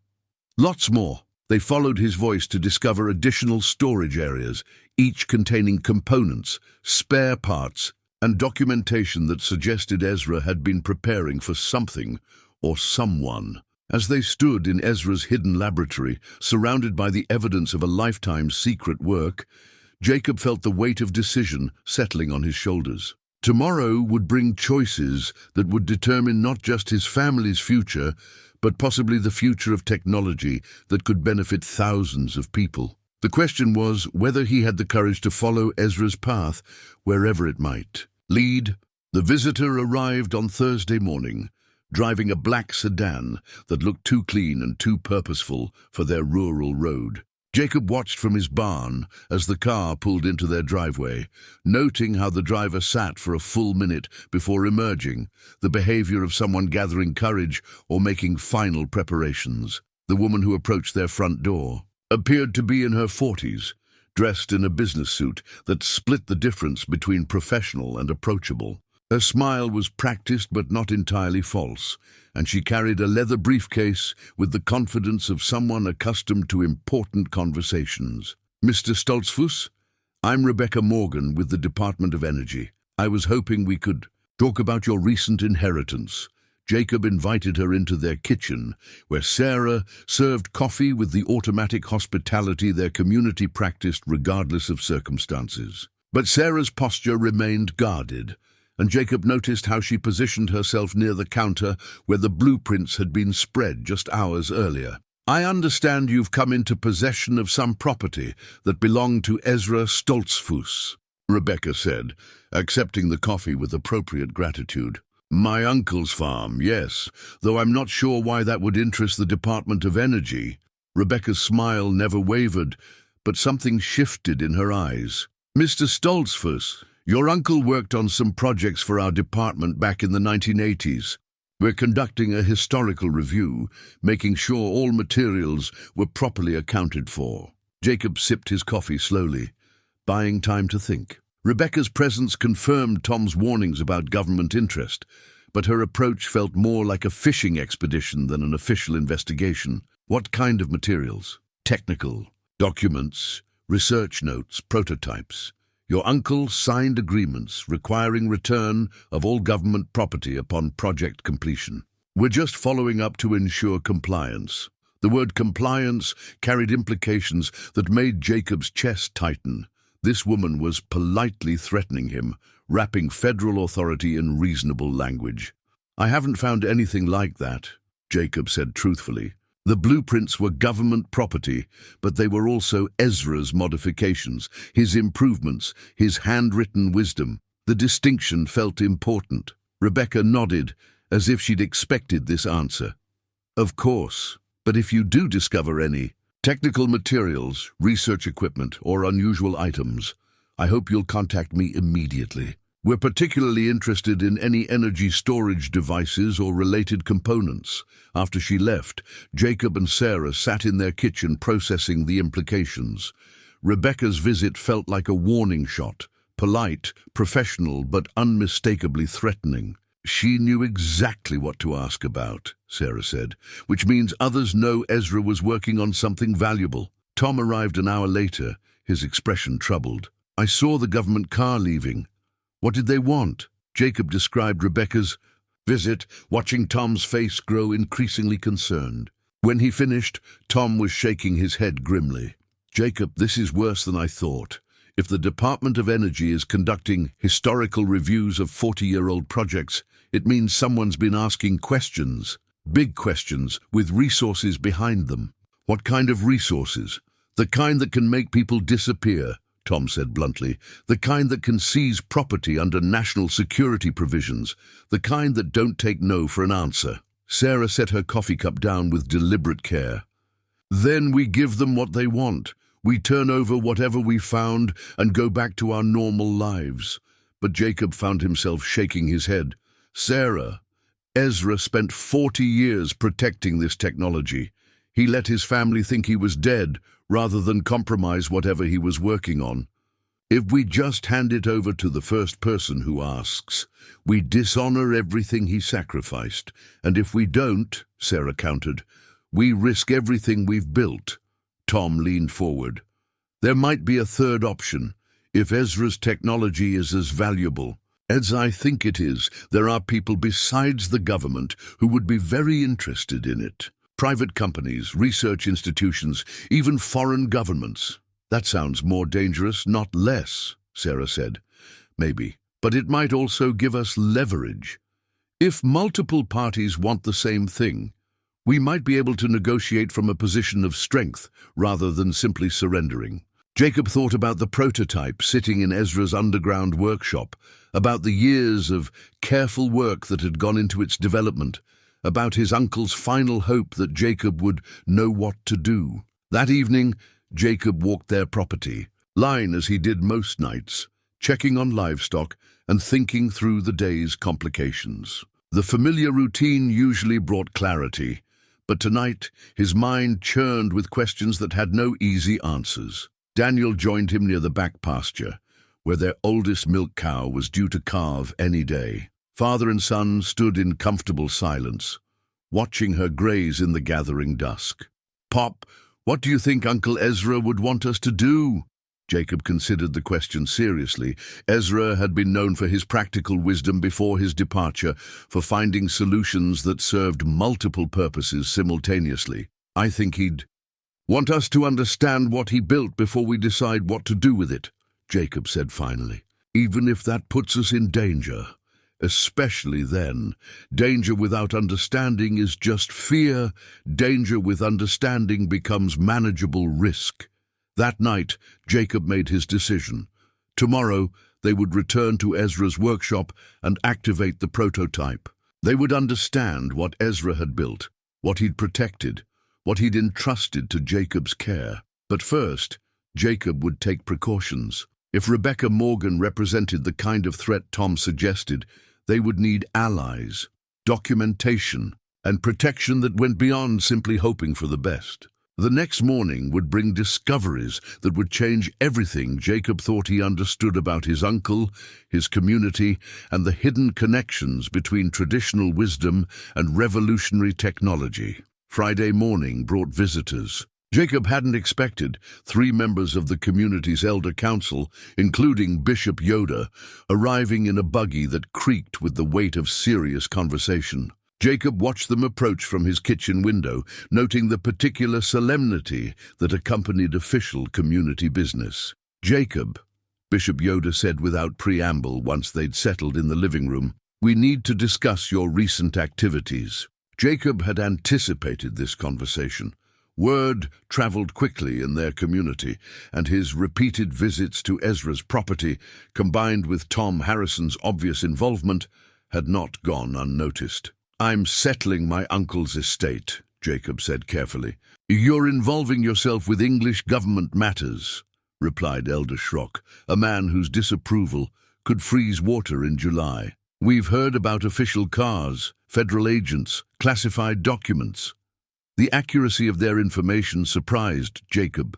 Lots more." They followed his voice to discover additional storage areas, each containing components, spare parts, and documentation that suggested Ezra had been preparing for something or someone. As they stood in Ezra's hidden laboratory, surrounded by the evidence of a lifetime's secret work, Jacob felt the weight of decision settling on his shoulders. Tomorrow would bring choices that would determine not just his family's future, but possibly the future of technology that could benefit thousands of people. The question was whether he had the courage to follow Ezra's path, wherever it might lead. The visitor arrived on Thursday morning, driving a black sedan that looked too clean and too purposeful for their rural road. Jacob watched from his barn as the car pulled into their driveway, noting how the driver sat for a full minute before emerging, the behavior of someone gathering courage or making final preparations. The woman who approached their front door appeared to be in her 40s, dressed in a business suit that split the difference between professional and approachable. Her smile was practiced but not entirely false, and she carried a leather briefcase with the confidence of someone accustomed to important conversations. "Mr. Stoltzfus, I'm Rebecca Morgan with the Department of Energy. I was hoping we could talk about your recent inheritance." Jacob invited her into their kitchen, where Sarah served coffee with the automatic hospitality their community practiced regardless of circumstances. But Sarah's posture remained guarded, and Jacob noticed how she positioned herself near the counter where the blueprints had been spread just hours earlier. "I understand you've come into possession of some property that belonged to Ezra Stoltzfus," Rebecca said, accepting the coffee with appropriate gratitude. "My uncle's farm, yes, though I'm not sure why that would interest the Department of Energy." Rebecca's smile never wavered, but something shifted in her eyes. "Mr. Stoltzfus, your uncle worked on some projects for our department back in the 1980s. We're conducting a historical review, making sure all materials were properly accounted for." Jacob sipped his coffee slowly, buying time to think. Rebecca's presence confirmed Tom's warnings about government interest, but her approach felt more like a fishing expedition than an official investigation. "What kind of materials?" "Technical. Documents, research notes, prototypes. Your uncle signed agreements requiring return of all government property upon project completion. We're just following up to ensure compliance." The word compliance carried implications that made Jacob's chest tighten. This woman was politely threatening him, wrapping federal authority in reasonable language. "I haven't found anything like that," Jacob said truthfully. The blueprints were government property, but they were also Ezra's modifications, his improvements, his handwritten wisdom. The distinction felt important. Rebecca nodded, as if she'd expected this answer. "Of course, but if you do discover any, Technical materials, research equipment, or unusual items. I hope you'll contact me immediately. We're particularly interested in any energy storage devices or related components. After she left, Jacob and Sarah sat in their kitchen processing the implications. Rebecca's visit felt like a warning shot. Polite, professional, but unmistakably threatening. She knew exactly what to ask about, Sarah said, which means others know Ezra was working on something valuable. Tom arrived an hour later, his expression troubled. I saw the government car leaving. What did they want? Jacob described Rebecca's visit, watching Tom's face grow increasingly concerned. When he finished, Tom was shaking his head grimly. Jacob, this is worse than I thought. If the Department of Energy is conducting historical reviews of 40-year-old projects, it means someone's been asking questions, big questions, with resources behind them. What kind of resources? The kind that can make people disappear, Tom said bluntly. The kind that can seize property under national security provisions. The kind that don't take no for an answer. Sarah set her coffee cup down with deliberate care. Then we give them what they want. We turn over whatever we found and go back to our normal lives. But Jacob found himself shaking his head. Sarah, Ezra spent 40 years protecting this technology. He let his family think he was dead rather than compromise whatever he was working on. If we just hand it over to the first person who asks, we dishonor everything he sacrificed. And if we don't, Sarah countered, we risk everything we've built. Tom leaned forward. There might be a third option. If Ezra's technology is as valuable as I think it is, there are people besides the government who would be very interested in it. Private companies, research institutions, even foreign governments. That sounds more dangerous, not less, Sarah said. Maybe. But it might also give us leverage. If multiple parties want the same thing, we might be able to negotiate from a position of strength rather than simply surrendering. Jacob thought about the prototype sitting in Ezra's underground workshop, about the years of careful work that had gone into its development, about his uncle's final hope that Jacob would know what to do. That evening, Jacob walked their property, lying as he did most nights, checking on livestock and thinking through the day's complications. The familiar routine usually brought clarity, but tonight his mind churned with questions that had no easy answers. Daniel joined him near the back pasture, where their oldest milk cow was due to calve any day. Father and son stood in comfortable silence, watching her graze in the gathering dusk. "Pop, what do you think Uncle Ezra would want us to do?" Jacob considered the question seriously. Ezra had been known for his practical wisdom before his departure, for finding solutions that served multiple purposes simultaneously. "I think he'd want us to understand what he built before we decide what to do with it," Jacob said finally. "Even if that puts us in danger. Especially then. Danger without understanding is just fear. Danger with understanding becomes manageable risk." That night, Jacob made his decision. Tomorrow, they would return to Ezra's workshop and activate the prototype. They would understand what Ezra had built, what he'd protected, what he'd entrusted to Jacob's care. But first, Jacob would take precautions. If Rebecca Morgan represented the kind of threat Tom suggested, they would need allies, documentation, and protection that went beyond simply hoping for the best. The next morning would bring discoveries that would change everything Jacob thought he understood about his uncle, his community, and the hidden connections between traditional wisdom and revolutionary technology. Friday morning brought visitors. Jacob hadn't expected 3 members of the community's elder council, including Bishop Yoda, arriving in a buggy that creaked with the weight of serious conversation. Jacob watched them approach from his kitchen window, noting the particular solemnity that accompanied official community business. "Jacob," Bishop Yoda said without preamble once they'd settled in the living room, "we need to discuss your recent activities." Jacob had anticipated this conversation. Word traveled quickly in their community, and his repeated visits to Ezra's property, combined with Tom Harrison's obvious involvement, had not gone unnoticed. "I'm settling my uncle's estate," Jacob said carefully. "You're involving yourself with English government matters," replied Elder Schrock, a man whose disapproval could freeze water in July. "We've heard about official cars, federal agents, classified documents." The accuracy of their information surprised Jacob.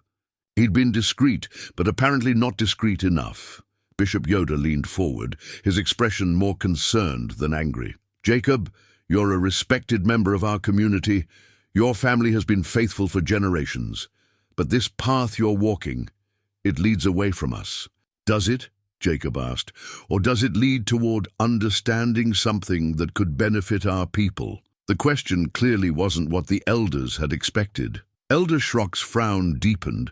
He'd been discreet, but apparently not discreet enough. Bishop Yoda leaned forward, his expression more concerned than angry. "Jacob, you're a respected member of our community. Your family has been faithful for generations. But this path you're walking, it leads away from us." "Does it?" Jacob asked. "Or does it lead toward understanding something that could benefit our people?" The question clearly wasn't what the elders had expected. Elder Schrock's frown deepened,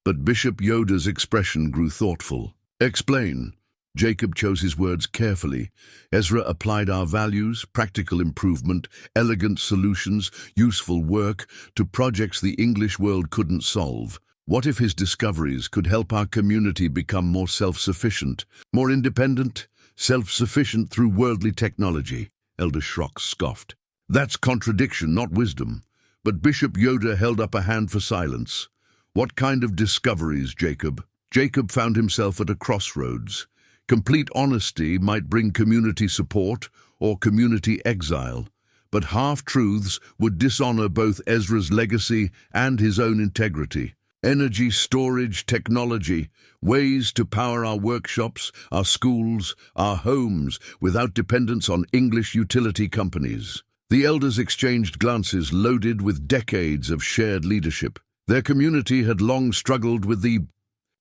but Bishop Yoda's expression grew thoughtful. "Explain." Jacob chose his words carefully. "Ezra applied our values, practical improvement, elegant solutions, useful work, to projects the English world couldn't solve. What if his discoveries could help our community become more self-sufficient, more independent, self-sufficient through worldly technology?" Elder Schrock scoffed. "That's contradiction, not wisdom." But Bishop Yoda held up a hand for silence. "What kind of discoveries, Jacob?" Jacob found himself at a crossroads. Complete honesty might bring community support or community exile, but half-truths would dishonor both Ezra's legacy and his own integrity. Energy storage technology, ways to power our workshops, our schools, our homes, without dependence on English utility companies. The elders exchanged glances loaded with decades of shared leadership. Their community had long struggled with the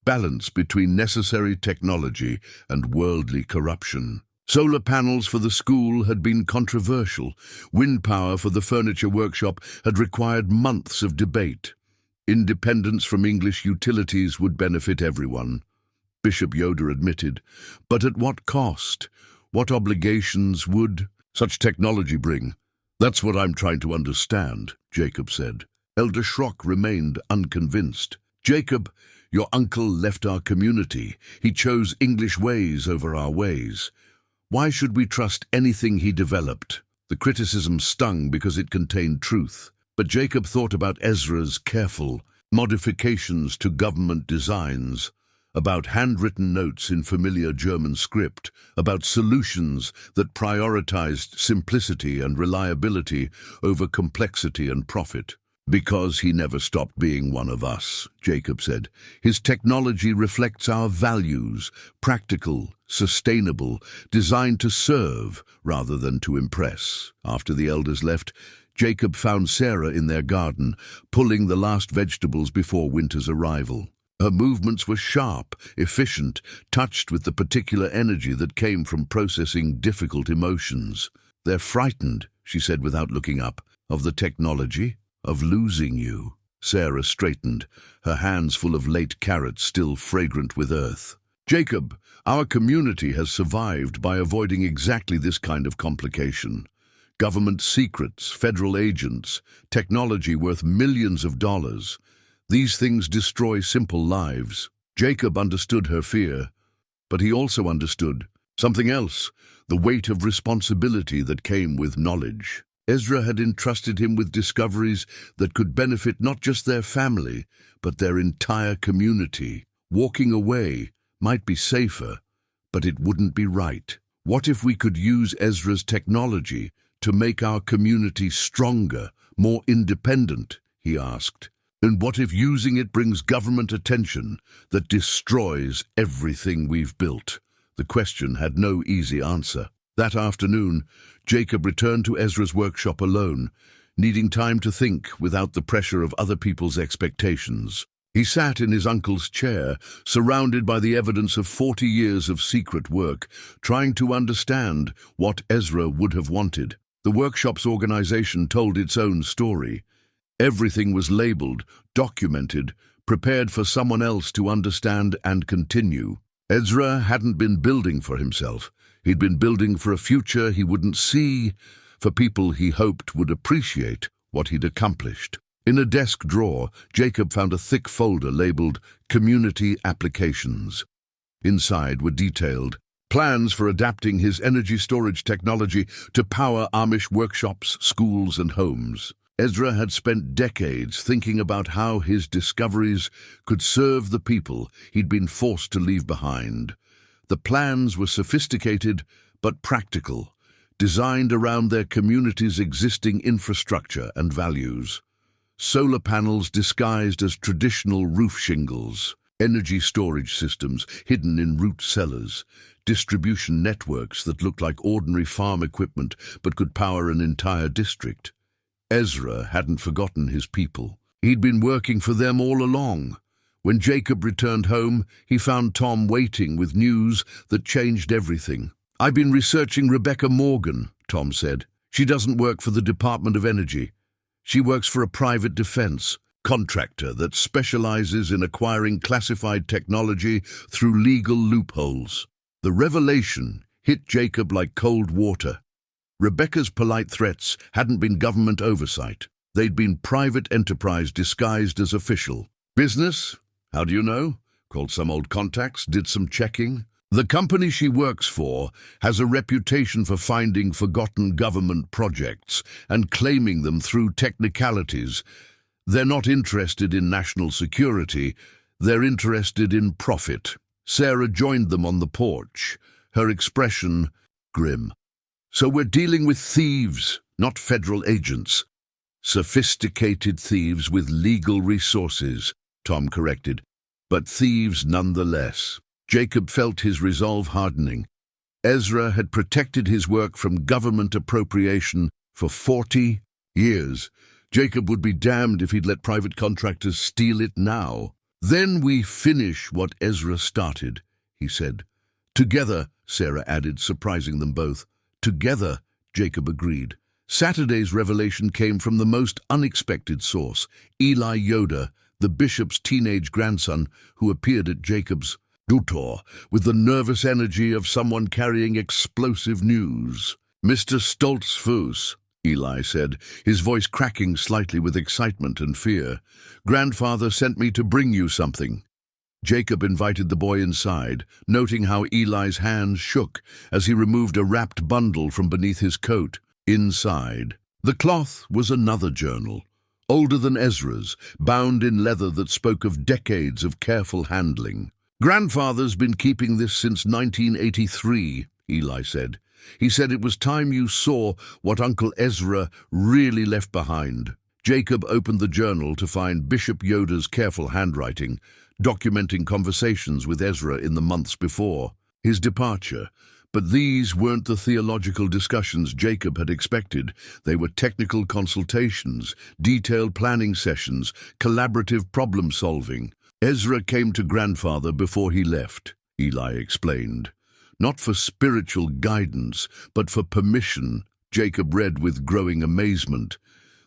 balance between necessary technology and worldly corruption. Solar panels for the school had been controversial. Wind power for the furniture workshop had required months of debate. Independence from English utilities would benefit everyone, Bishop Yoda admitted. But at what cost? What obligations would such technology bring? "That's what I'm trying to understand," Jacob said. Elder Schrock remained unconvinced. "Jacob, your uncle left our community. He chose English ways over our ways. Why should we trust anything he developed?" The criticism stung because it contained truth. But Jacob thought about Ezra's careful modifications to government designs, about handwritten notes in familiar German script, about solutions that prioritized simplicity and reliability over complexity and profit. "Because he never stopped being one of us," Jacob said. "His technology reflects our values, practical, sustainable, designed to serve rather than to impress." After the elders left, Jacob found Sarah in their garden, pulling the last vegetables before winter's arrival. Her movements were sharp, efficient, touched with the particular energy that came from processing difficult emotions. "They're frightened," she said without looking up, "of the technology, of losing you." Sarah straightened, her hands full of late carrots still fragrant with earth. "Jacob, our community has survived by avoiding exactly this kind of complication. Government secrets, federal agents, technology worth millions of dollars. These things destroy simple lives." Jacob understood her fear, but he also understood something else, the weight of responsibility that came with knowledge. Ezra had entrusted him with discoveries that could benefit not just their family, but their entire community. Walking away might be safer, but it wouldn't be right. What if we could use Ezra's technology to make our community stronger, more independent, he asked. And what if using it brings government attention that destroys everything we've built? The question had no easy answer. That afternoon, Jacob returned to Ezra's workshop alone, needing time to think without the pressure of other people's expectations. He sat in his uncle's chair, surrounded by the evidence of 40 years of secret work, trying to understand what Ezra would have wanted. The workshop's organization told its own story. Everything was labeled, documented, prepared for someone else to understand and continue. Ezra hadn't been building for himself. He'd been building for a future he wouldn't see, for people he hoped would appreciate what he'd accomplished. In a desk drawer, Jacob found a thick folder labeled Community Applications. Inside were detailed plans for adapting his energy storage technology to power Amish workshops, schools, and homes. Ezra had spent decades thinking about how his discoveries could serve the people he'd been forced to leave behind. The plans were sophisticated but practical, designed around their community's existing infrastructure and values. Solar panels disguised as traditional roof shingles, energy storage systems hidden in root cellars, distribution networks that looked like ordinary farm equipment but could power an entire district. Ezra hadn't forgotten his people. He'd been working for them all along. When Jacob returned home, he found Tom waiting with news that changed everything. "I've been researching Rebecca Morgan," Tom said. "She doesn't work for the Department of Energy. She works for a private defense contractor that specializes in acquiring classified technology through legal loopholes." The revelation hit Jacob like cold water. Rebecca's polite threats hadn't been government oversight. They'd been private enterprise disguised as official. "Business? How do you know?" Called some old contacts, did some checking. "The company she works for has a reputation for finding forgotten government projects and claiming them through technicalities. They're not interested in national security, they're interested in profit." Sarah joined them on the porch, her expression grim. "So we're dealing with thieves, not federal agents." "Sophisticated thieves with legal resources," Tom corrected, "but thieves nonetheless." Jacob felt his resolve hardening. Ezra had protected his work from government appropriation for 40 years. Jacob would be damned if he'd let private contractors steal it now. "Then we finish what Ezra started," he said. "Together," Sarah added, surprising them both. "Together," Jacob agreed. Saturday's revelation came from the most unexpected source, Eli Yoda, the bishop's teenage grandson, who appeared at Jacob's door with the nervous energy of someone carrying explosive news. "Mr. Stoltzfus," Eli said, his voice cracking slightly with excitement and fear. "Grandfather sent me to bring you something." Jacob invited the boy inside, noting how Eli's hands shook as he removed a wrapped bundle from beneath his coat. Inside, the cloth was another journal, older than Ezra's, bound in leather that spoke of decades of careful handling. "Grandfather's been keeping this since 1983, Eli said. "He said it was time you saw what Uncle Ezra really left behind." Jacob opened the journal to find Bishop Yoda's careful handwriting, documenting conversations with Ezra in the months before his departure. But these weren't the theological discussions Jacob had expected. They were technical consultations, detailed planning sessions, collaborative problem-solving. "Ezra came to Grandfather before he left," Eli explained. "Not for spiritual guidance, but for permission," Jacob read with growing amazement.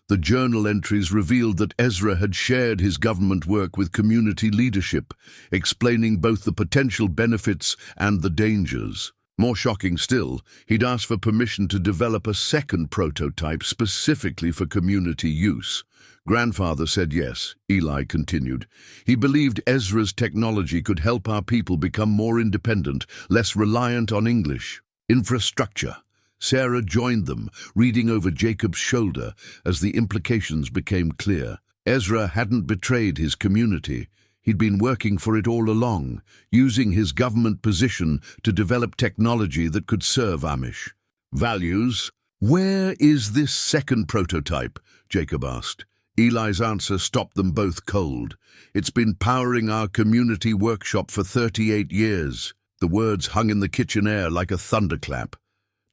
The journal entries revealed that Ezra had shared his government work with community leadership, explaining both the potential benefits and the dangers. More shocking still, he'd asked for permission to develop a second prototype specifically for community use. Grandfather said yes, Eli continued. He believed Ezra's technology could help our people become more independent, less reliant on English. Infrastructure. Sarah joined them, reading over Jacob's shoulder as the implications became clear. Ezra hadn't betrayed his community. He'd been working for it all along, using his government position to develop technology that could serve Amish. Values. "Where is this second prototype?" Jacob asked. Eli's answer stopped them both cold. "It's been powering our community workshop for 38 years. The words hung in the kitchen air like a thunderclap.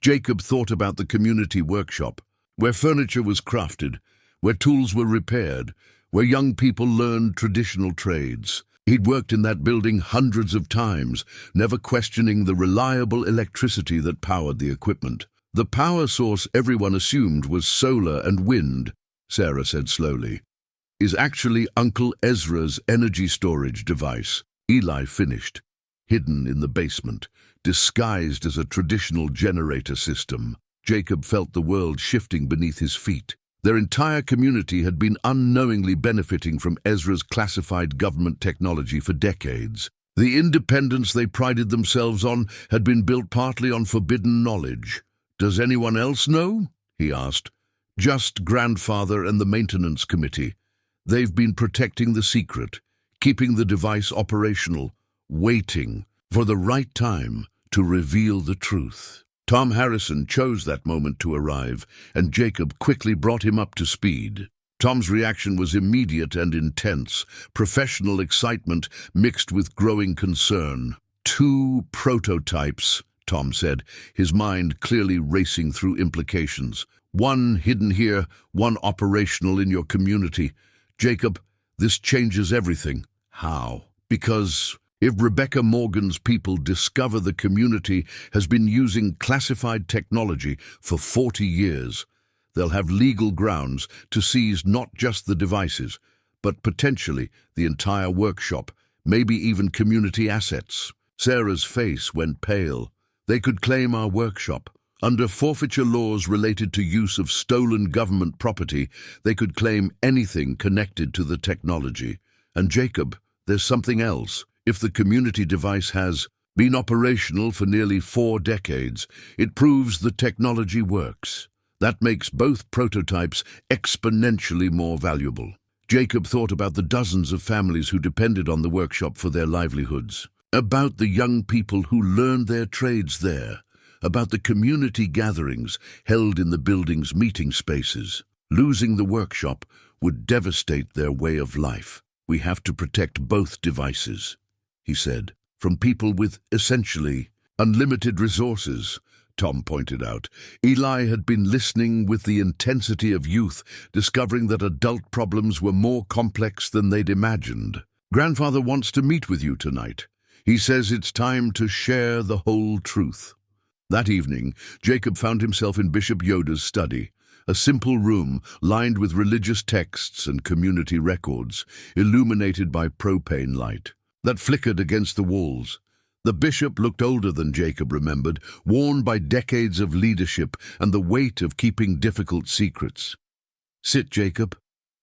Jacob thought about the community workshop, where furniture was crafted, where tools were repaired, where young people learned traditional trades. He'd worked in that building hundreds of times, never questioning the reliable electricity that powered the equipment. "The power source everyone assumed was solar and wind," Sarah said slowly, "is actually Uncle Ezra's energy storage device." Eli finished. "Hidden in the basement, disguised as a traditional generator system." Jacob felt the world shifting beneath his feet. Their entire community had been unknowingly benefiting from Ezra's classified government technology for decades. The independence they prided themselves on had been built partly on forbidden knowledge. "Does anyone else know?" he asked. Just grandfather and the maintenance committee. They've been protecting the secret, keeping the device operational, waiting for the right time to reveal the truth. Tom Harrison chose that moment to arrive, and Jacob quickly brought him up to speed. Tom's reaction was immediate and intense, professional excitement mixed with growing concern. 2 prototypes, Tom said, his mind clearly racing through implications. 1 hidden here, 1 operational in your community. Jacob, this changes everything. How? Because if Rebecca Morgan's people discover the community has been using classified technology for 40 years, they'll have legal grounds to seize not just the devices, but potentially the entire workshop, maybe even community assets. Sarah's face went pale. They could claim our workshop. Under forfeiture laws related to use of stolen government property, they could claim anything connected to the technology. And Jacob, there's something else. If the community device has been operational for nearly 4 decades, it proves the technology works. That makes both prototypes exponentially more valuable. Jacob thought about the dozens of families who depended on the workshop for their livelihoods, about the young people who learned their trades there, about the community gatherings held in the building's meeting spaces. Losing the workshop would devastate their way of life. We have to protect both devices, he said, from people with, essentially, unlimited resources, Tom pointed out. Eli had been listening with the intensity of youth, discovering that adult problems were more complex than they'd imagined. Grandfather wants to meet with you tonight. He says it's time to share the whole truth. That evening, Jacob found himself in Bishop Yoda's study, a simple room lined with religious texts and community records, illuminated by propane light that flickered against the walls. The bishop looked older than Jacob remembered, worn by decades of leadership and the weight of keeping difficult secrets. "Sit, Jacob.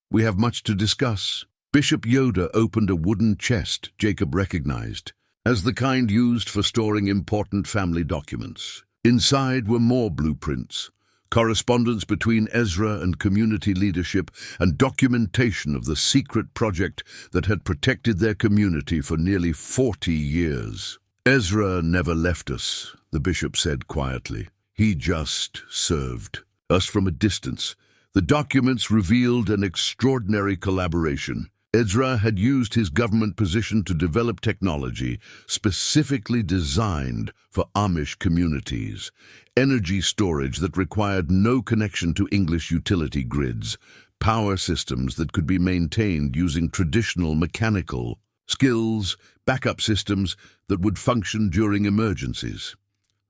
We have much to discuss." Bishop Yoda opened a wooden chest Jacob recognized as the kind used for storing important family documents. Inside were more blueprints, correspondence between Ezra and community leadership, and documentation of the secret project that had protected their community for nearly 40 years. "Ezra never left us," the bishop said quietly. "He just served us from a distance." The documents revealed an extraordinary collaboration. Ezra had used his government position to develop technology specifically designed for Amish communities, energy storage that required no connection to English utility grids, power systems that could be maintained using traditional mechanical skills, backup systems that would function during emergencies.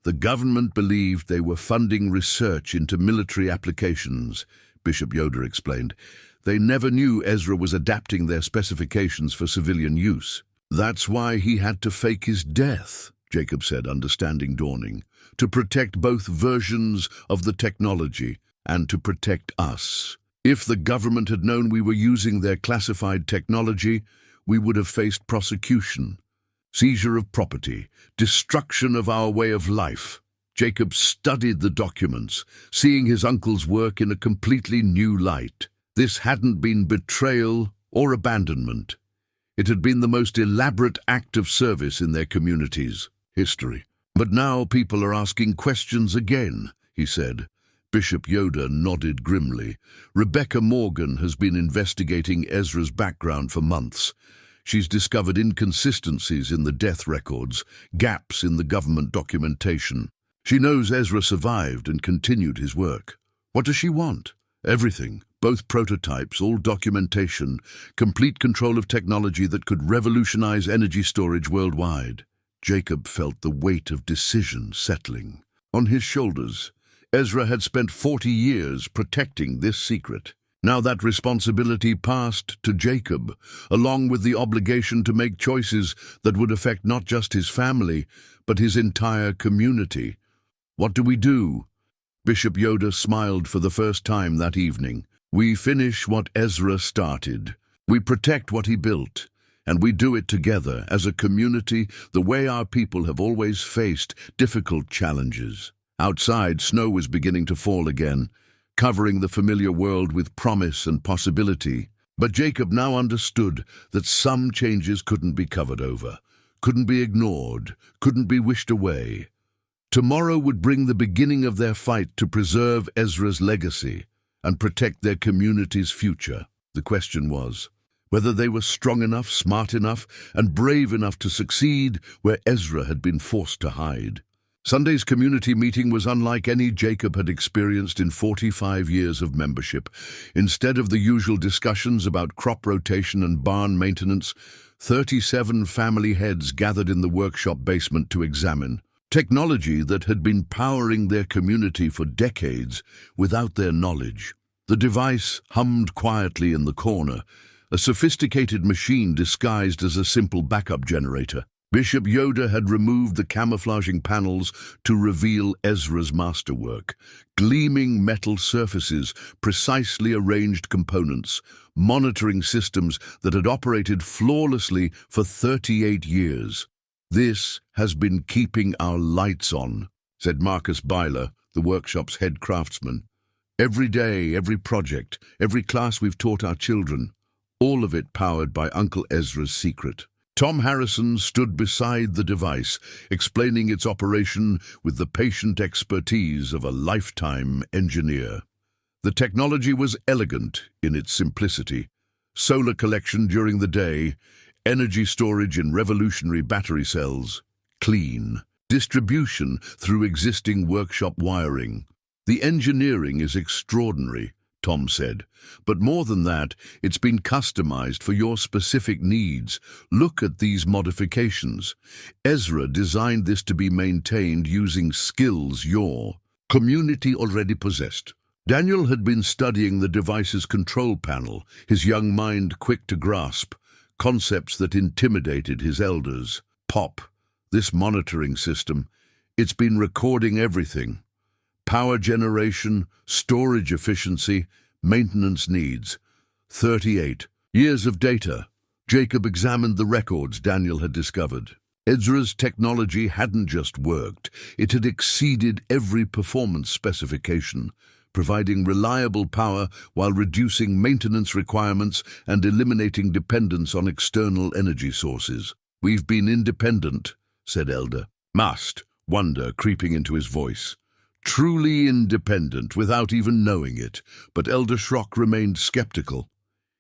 The government believed they were funding research into military applications, Bishop Yoda explained. They never knew Ezra was adapting their specifications for civilian use. "That's why he had to fake his death," Jacob said, understanding dawning, "to protect both versions of the technology and to protect us. If the government had known we were using their classified technology, we would have faced prosecution, seizure of property, destruction of our way of life." Jacob studied the documents, seeing his uncle's work in a completely new light. This hadn't been betrayal or abandonment. It had been the most elaborate act of service in their community's history. "But now people are asking questions again," he said. Bishop Yoda nodded grimly. "Rebecca Morgan has been investigating Ezra's background for months. She's discovered inconsistencies in the death records, gaps in the government documentation. She knows Ezra survived and continued his work. What does she want? Everything. Both prototypes, all documentation, complete control of technology that could revolutionize energy storage worldwide." Jacob felt the weight of decision settling on his shoulders. Ezra had spent 40 years protecting this secret. Now that responsibility passed to Jacob, along with the obligation to make choices that would affect not just his family, but his entire community. "What do we do?" Bishop Yoda smiled for the first time that evening. "We finish what Ezra started. We protect what he built, and we do it together as a community the way our people have always faced difficult challenges." Outside, snow was beginning to fall again. covering the familiar world with promise and possibility. But Jacob now understood that some changes couldn't be covered over, couldn't be ignored, couldn't be wished away. Tomorrow would bring the beginning of their fight to preserve Ezra's legacy and protect their community's future. The question was whether they were strong enough, smart enough, and brave enough to succeed where Ezra had been forced to hide. Sunday's community meeting was unlike any Jacob had experienced in 45 years of membership. Instead of the usual discussions about crop rotation and barn maintenance, 37 family heads gathered in the workshop basement to examine technology that had been powering their community for decades without their knowledge. The device hummed quietly in the corner, a sophisticated machine disguised as a simple backup generator. Bishop Yoda had removed the camouflaging panels to reveal Ezra's masterwork. Gleaming metal surfaces, precisely arranged components, monitoring systems that had operated flawlessly for 38 years. "This has been keeping our lights on," said Marcus Byler, the workshop's head craftsman. "Every day, every project, every class we've taught our children, all of it powered by Uncle Ezra's secret." Tom Harrison stood beside the device, explaining its operation with the patient expertise of a lifetime engineer. The technology was elegant in its simplicity. Solar collection during the day, energy storage in revolutionary battery cells, clean. Distribution through existing workshop wiring. "The engineering is extraordinary," Tom said. "But more than that, it's been customized for your specific needs. Look at these modifications. Ezra designed this to be maintained using skills your community already possessed." Daniel had been studying the device's control panel, his young mind quick to grasp concepts that intimidated his elders. POP, this monitoring system, it's been recording everything. Power generation, storage efficiency, maintenance needs. 38 years of data. Jacob examined the records Daniel had discovered. Ezra's technology hadn't just worked, it had exceeded every performance specification, providing reliable power while reducing maintenance requirements and eliminating dependence on external energy sources. "We've been independent," said Elder. Wonder creeping into his voice. Truly independent without even knowing it, but Elder Schrock remained skeptical.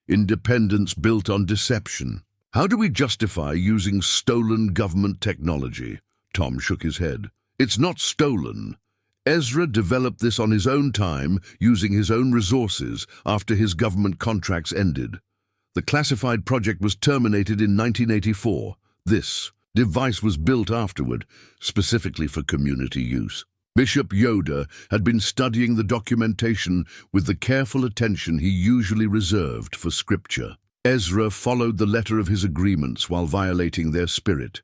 Independence built on deception. "How do we justify using stolen government technology?" Tom shook his head. "It's not stolen. Ezra developed this on his own time, using his own resources after his government contracts ended. The classified project was terminated in 1984. This device was built afterward, specifically for community use." Bishop Yoda had been studying the documentation with the careful attention he usually reserved for scripture. Ezra followed the letter of his agreements while violating their spirit.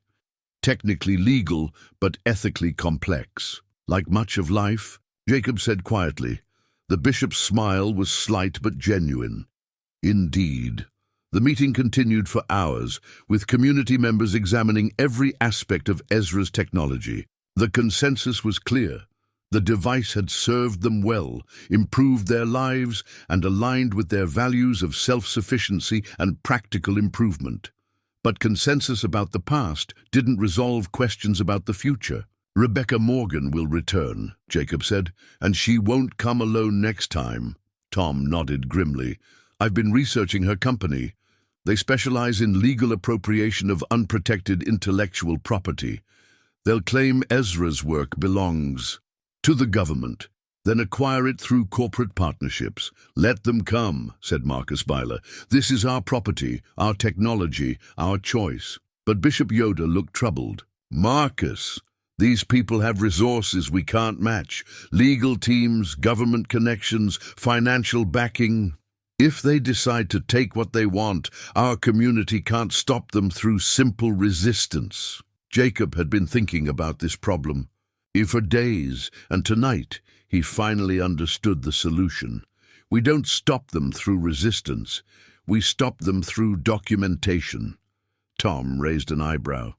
Technically legal, but ethically complex. "Like much of life," Jacob said quietly. The bishop's smile was slight but genuine. "Indeed." The meeting continued for hours, with community members examining every aspect of Ezra's technology. The consensus was clear. The device had served them well, improved their lives, and aligned with their values of self-sufficiency and practical improvement. But consensus about the past didn't resolve questions about the future. "Rebecca Morgan will return," Jacob said, "and she won't come alone next time." Tom nodded grimly. "I've been researching her company. They specialize in legal appropriation of unprotected intellectual property. They'll claim Ezra's work belongs to the government, then acquire it through corporate partnerships. "Let them come," said Marcus Byler. "This is our property, our technology, our choice." But Bishop Yoda looked troubled. "Marcus, these people have resources we can't match. Legal teams, government connections, financial backing. If they decide to take what they want, our community can't stop them through simple resistance." Jacob had been thinking about this problem for days, and tonight he finally understood the solution. We don't stop them through resistance. We stop them through documentation. Tom raised an eyebrow.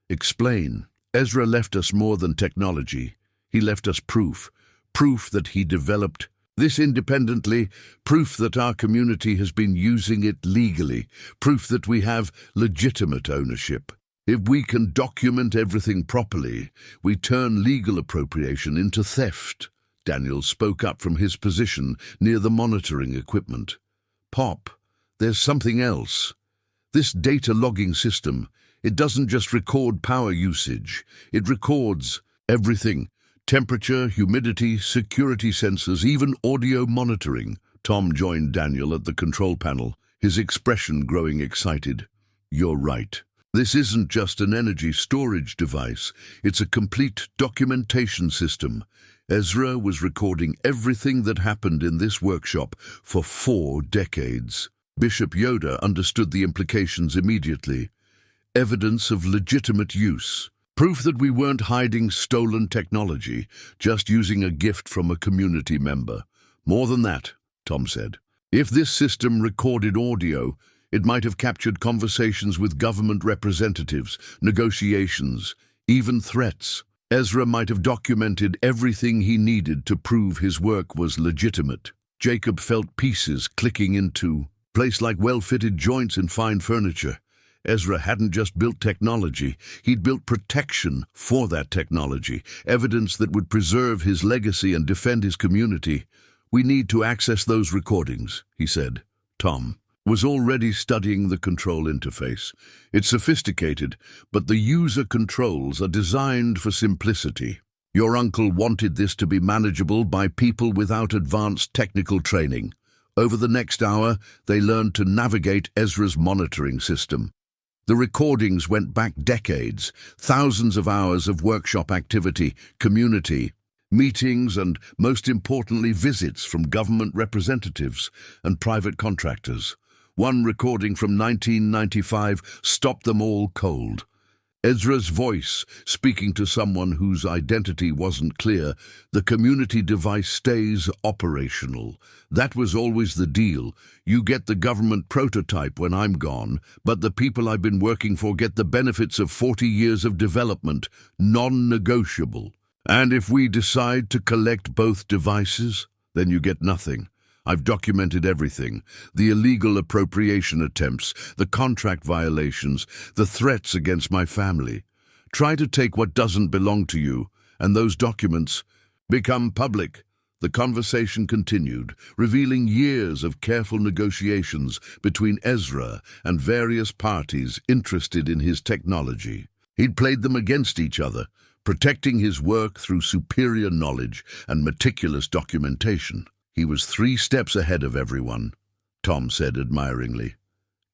"Explain." "Ezra left us more than technology. He left us proof. Proof that he developed This independently, proof that our community has been using it legally, proof that we have legitimate ownership. If we can document everything properly, we turn legal appropriation into theft. Daniel spoke up from his position near the monitoring equipment. Pop, there's something else. This data logging system, it doesn't just record power usage, it records everything. Temperature, humidity, security sensors, even audio monitoring. Tom joined Daniel at the control panel, his expression growing excited. You're right. This isn't just an energy storage device, it's a complete documentation system. Ezra was recording everything that happened in this workshop for 4 decades. Bishop Yoda understood the implications immediately. Evidence of legitimate use. Proof that we weren't hiding stolen technology, just using a gift from a community member. More than that, Tom said. If this system recorded audio, it might have captured conversations with government representatives, negotiations, even threats. Ezra might have documented everything he needed to prove his work was legitimate. Jacob felt pieces clicking into place like well-fitted joints in fine furniture. Ezra hadn't just built technology, he'd built protection for that technology, evidence that would preserve his legacy and defend his community. We need to access those recordings, he said. Tom was already studying the control interface. It's sophisticated, but the user controls are designed for simplicity. Your uncle wanted this to be manageable by people without advanced technical training. Over the next hour, they learned to navigate Ezra's monitoring system. The recordings went back decades, thousands of hours of workshop activity, community, meetings, and most importantly, visits from government representatives and private contractors. One recording from 1995 stopped them all cold. Ezra's voice, speaking to someone whose identity wasn't clear, the community device stays operational. That was always the deal. You get the government prototype when I'm gone, but the people I've been working for get the benefits of 40 years of development, non-negotiable. And if we decide to collect both devices, then you get nothing. I've documented everything, the illegal appropriation attempts, the contract violations, the threats against my family. Try to take what doesn't belong to you, and those documents become public. The conversation continued, revealing years of careful negotiations between Ezra and various parties interested in his technology. He'd played them against each other, protecting his work through superior knowledge and meticulous documentation. He was 3 steps ahead of everyone, Tom said admiringly.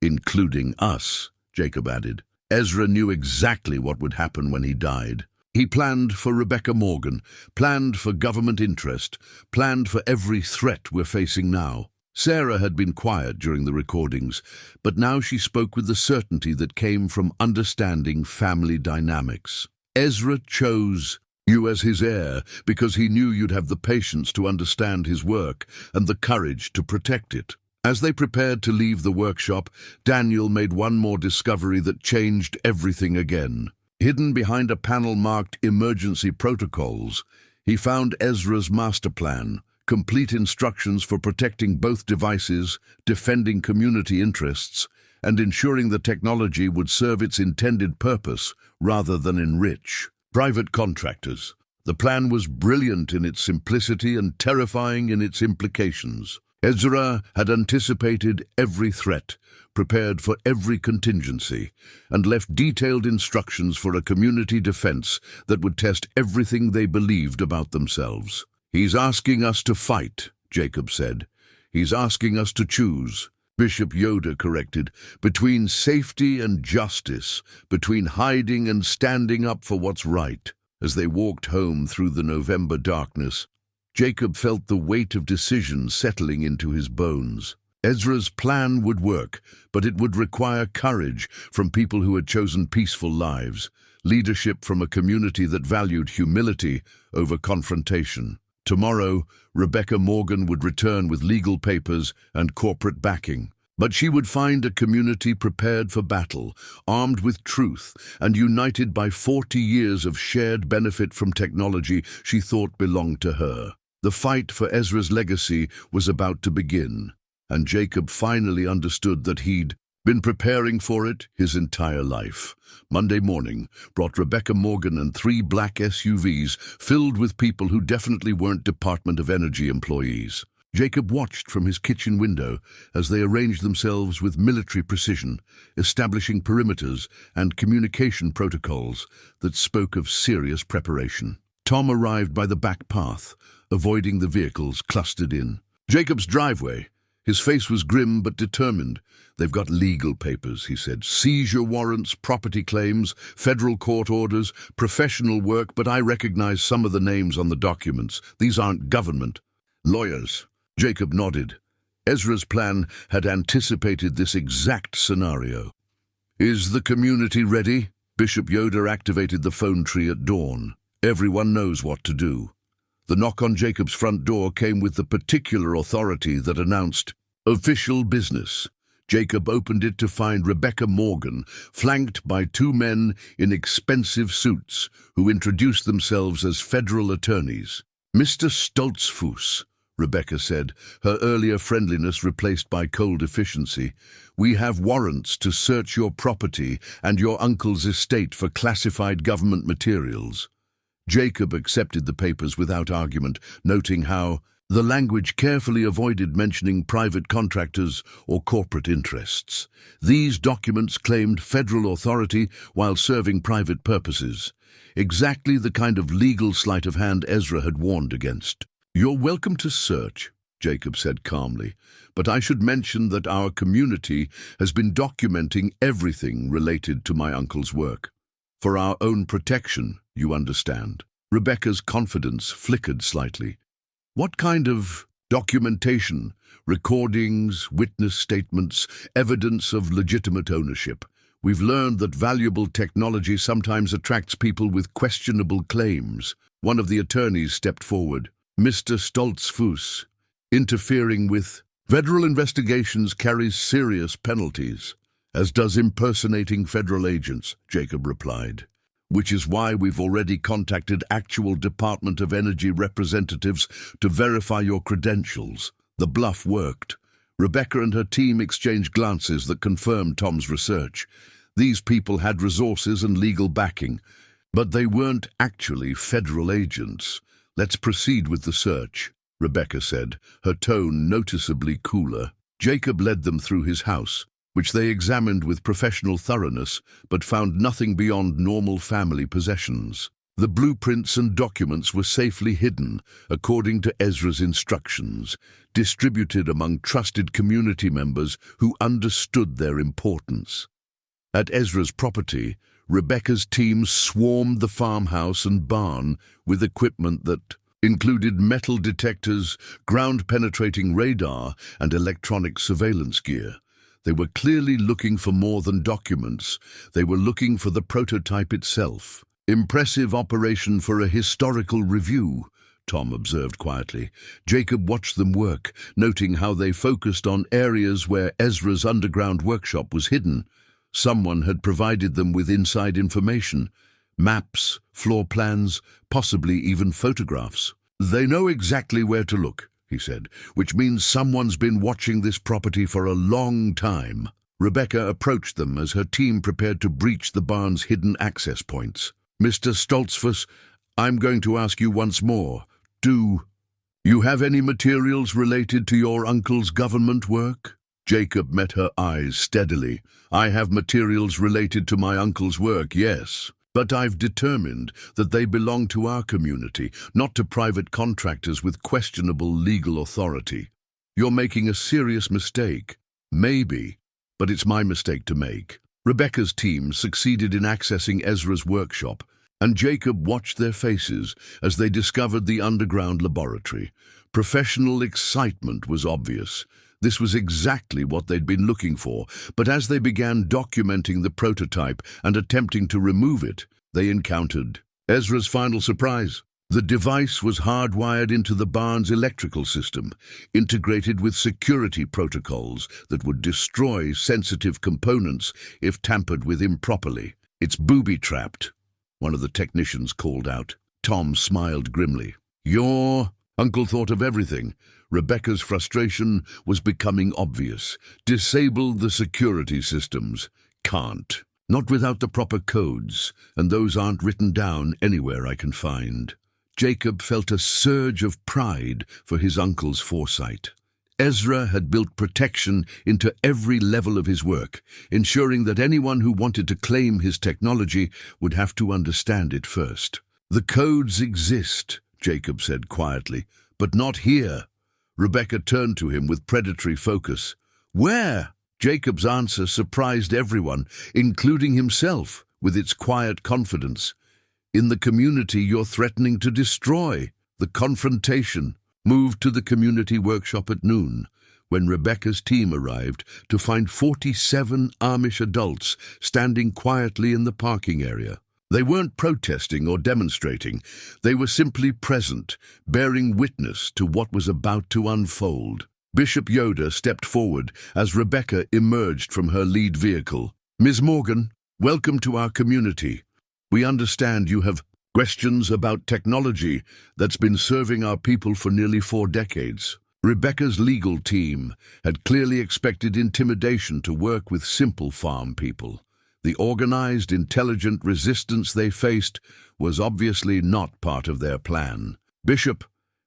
Including us, Jacob added. Ezra knew exactly what would happen when he died. He planned for Rebecca Morgan, planned for government interest, planned for every threat we're facing now. Sarah had been quiet during the recordings, but now she spoke with the certainty that came from understanding family dynamics. Ezra chose you as his heir because he knew you'd have the patience to understand his work and the courage to protect it. As they prepared to leave the workshop, Daniel made one more discovery that changed everything again. Hidden behind a panel marked Emergency Protocols, he found Ezra's master plan, complete instructions for protecting both devices, defending community interests, and ensuring the technology would serve its intended purpose rather than enrich private contractors. The plan was brilliant in its simplicity and terrifying in its implications. Ezra had anticipated every threat, prepared for every contingency, and left detailed instructions for a community defense that would test everything they believed about themselves. He's asking us to fight, Jacob said. He's asking us to choose. Bishop Yoda corrected, between safety and justice, between hiding and standing up for what's right. As they walked home through the November darkness, Jacob felt the weight of decision settling into his bones. Ezra's plan would work, but it would require courage from people who had chosen peaceful lives, leadership from a community that valued humility over confrontation. Tomorrow, Rebecca Morgan would return with legal papers and corporate backing. But she would find a community prepared for battle, armed with truth, and united by 40 years of shared benefit from technology she thought belonged to her. The fight for Ezra's legacy was about to begin, and Jacob finally understood that he'd been preparing for it his entire life. Monday morning brought Rebecca Morgan and 3 black SUVs filled with people who definitely weren't Department of Energy employees. Jacob watched from his kitchen window as they arranged themselves with military precision, establishing perimeters and communication protocols that spoke of serious preparation. Tom arrived by the back path, avoiding the vehicles clustered in Jacob's driveway. His face was grim but determined. "They've got legal papers," he said. "Seizure warrants, property claims, federal court orders, professional work, but I recognize some of the names on the documents. These aren't government lawyers." Jacob nodded. Ezra's plan had anticipated this exact scenario. "Is the community ready?" Bishop Yoder activated the phone tree at dawn. "Everyone knows what to do." The knock on Jacob's front door came with the particular authority that announced official business. Jacob opened it to find Rebecca Morgan, flanked by 2 men in expensive suits, who introduced themselves as federal attorneys. "Mr. Stoltzfus," Rebecca said, her earlier friendliness replaced by cold efficiency, "we have warrants to search your property and your uncle's estate for classified government materials." Jacob accepted the papers without argument, noting how the language carefully avoided mentioning private contractors or corporate interests. These documents claimed federal authority while serving private purposes, exactly the kind of legal sleight of hand Ezra had warned against. "You're welcome to search," Jacob said calmly, "but I should mention that our community has been documenting everything related to my uncle's work. For our own protection, you understand." Rebecca's confidence flickered slightly. "What kind of documentation? Recordings, witness statements, evidence of legitimate ownership? We've learned that valuable technology sometimes attracts people with questionable claims." One of the attorneys stepped forward. "Mr. Stoltzfus, interfering with federal investigations carries serious penalties, as does impersonating federal agents," Jacob replied. "Which is why we've already contacted actual Department of Energy representatives to verify your credentials." The bluff worked. Rebecca and her team exchanged glances that confirmed Tom's research. These people had resources and legal backing, but they weren't actually federal agents. "Let's proceed with the search," Rebecca said, her tone noticeably cooler. Jacob led them through his house, which they examined with professional thoroughness, but found nothing beyond normal family possessions. The blueprints and documents were safely hidden, according to Ezra's instructions, distributed among trusted community members who understood their importance. At Ezra's property, Rebecca's team swarmed the farmhouse and barn with equipment that included metal detectors, ground-penetrating radar, and electronic surveillance gear. They were clearly looking for more than documents. They were looking for the prototype itself. "Impressive operation for a historical review," Tom observed quietly. Jacob watched them work, noting how they focused on areas where Ezra's underground workshop was hidden. Someone had provided them with inside information, maps, floor plans, possibly even photographs. "They know exactly where to look," he said, "which means someone's been watching this property for a long time." Rebecca approached them as her team prepared to breach the barn's hidden access points. "Mr. Stoltzfus, I'm going to ask you once more. Do you have any materials related to your uncle's government work?" Jacob met her eyes steadily. "I have materials related to my uncle's work, yes. But I've determined that they belong to our community, not to private contractors with questionable legal authority." "You're making a serious mistake." "Maybe, but it's my mistake to make." Rebecca's team succeeded in accessing Ezra's workshop, and Jacob watched their faces as they discovered the underground laboratory. Professional excitement was obvious. This was exactly what they'd been looking for, but as they began documenting the prototype and attempting to remove it, they encountered Ezra's final surprise. The device was hardwired into the barn's electrical system, integrated with security protocols that would destroy sensitive components if tampered with improperly. "It's booby-trapped," one of the technicians called out. Tom smiled grimly. "You're Uncle thought of everything. Rebecca's frustration was becoming obvious. Disable the security systems. Can't. Not without the proper codes, and those aren't written down anywhere I can find. Jacob felt a surge of pride for his uncle's foresight. Ezra had built protection into every level of his work, ensuring that anyone who wanted to claim his technology would have to understand it first. "The codes exist," Jacob said quietly, "but not here." Rebecca turned to him with predatory focus. "Where?" Jacob's answer surprised everyone, including himself, with its quiet confidence. "In the community you're threatening to destroy." The confrontation moved to the community workshop at noon, when Rebecca's team arrived to find 47 Amish adults standing quietly in the parking area. They weren't protesting or demonstrating. They were simply present, bearing witness to what was about to unfold. Bishop Yoda stepped forward as Rebecca emerged from her lead vehicle. "Ms. Morgan, welcome to our community. We understand you have questions about technology that's been serving our people for nearly 4 decades. Rebecca's legal team had clearly expected intimidation to work with simple farm people. The organized, intelligent resistance they faced was obviously not part of their plan. Bishop,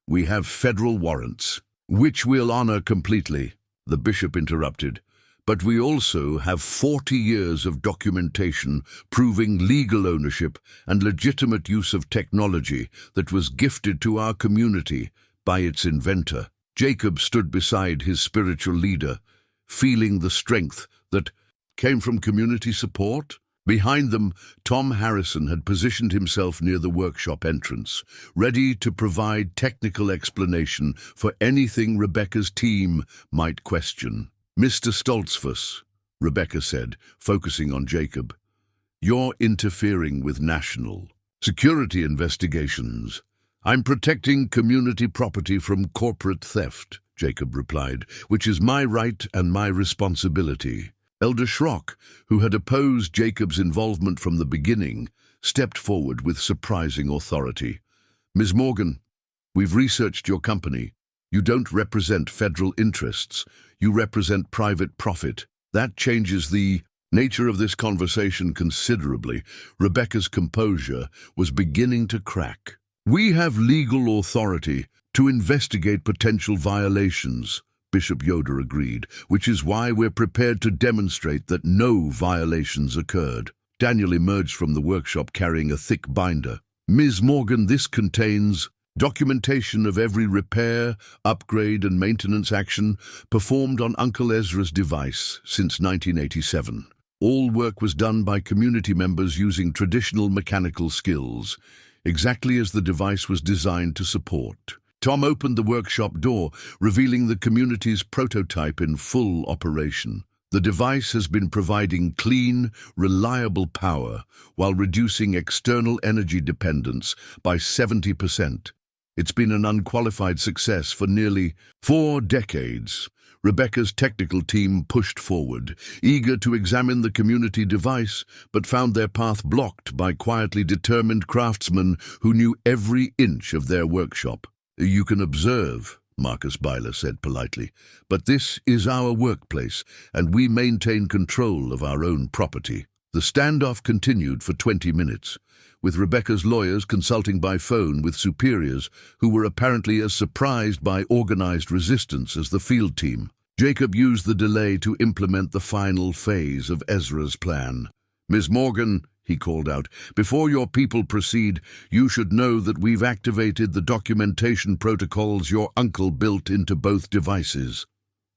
we have federal warrants, which we'll honor completely," the bishop interrupted. "But we also have 40 years of documentation proving legal ownership and legitimate use of technology that was gifted to our community by its inventor." Jacob stood beside his spiritual leader, feeling the strength that came from community support. Behind them, Tom Harrison had positioned himself near the workshop entrance, ready to provide technical explanation for anything Rebecca's team might question. "Mr. Stoltzfus," Rebecca said, focusing on Jacob, "you're interfering with national security investigations." "I'm protecting community property from corporate theft," Jacob replied, "which is my right and my responsibility." Elder Schrock, who had opposed Jacob's involvement from the beginning, stepped forward with surprising authority. "Ms. Morgan, we've researched your company. You don't represent federal interests. You represent private profit. That changes the nature of this conversation considerably." Rebecca's composure was beginning to crack. "We have legal authority to investigate potential violations," Bishop Yoda agreed, "which is why we're prepared to demonstrate that no violations occurred." Daniel emerged from the workshop carrying a thick binder. "Ms. Morgan, this contains documentation of every repair, upgrade and maintenance action performed on Uncle Ezra's device since 1987. All work was done by community members using traditional mechanical skills, exactly as the device was designed to support." Tom opened the workshop door, revealing the community's prototype in full operation. The device has been providing clean, reliable power while reducing external energy dependence by 70%. It's been an unqualified success for nearly 4 decades. Rebecca's technical team pushed forward, eager to examine the community device, but found their path blocked by quietly determined craftsmen who knew every inch of their workshop. "You can observe," Marcus Byler said politely, "but this is our workplace, and we maintain control of our own property." The standoff continued for 20 minutes, with Rebecca's lawyers consulting by phone with superiors who were apparently as surprised by organized resistance as the field team. Jacob used the delay to implement the final phase of Ezra's plan. "Ms. Morgan," he called out, "before your people proceed, you should know that we've activated the documentation protocols your uncle built into both devices."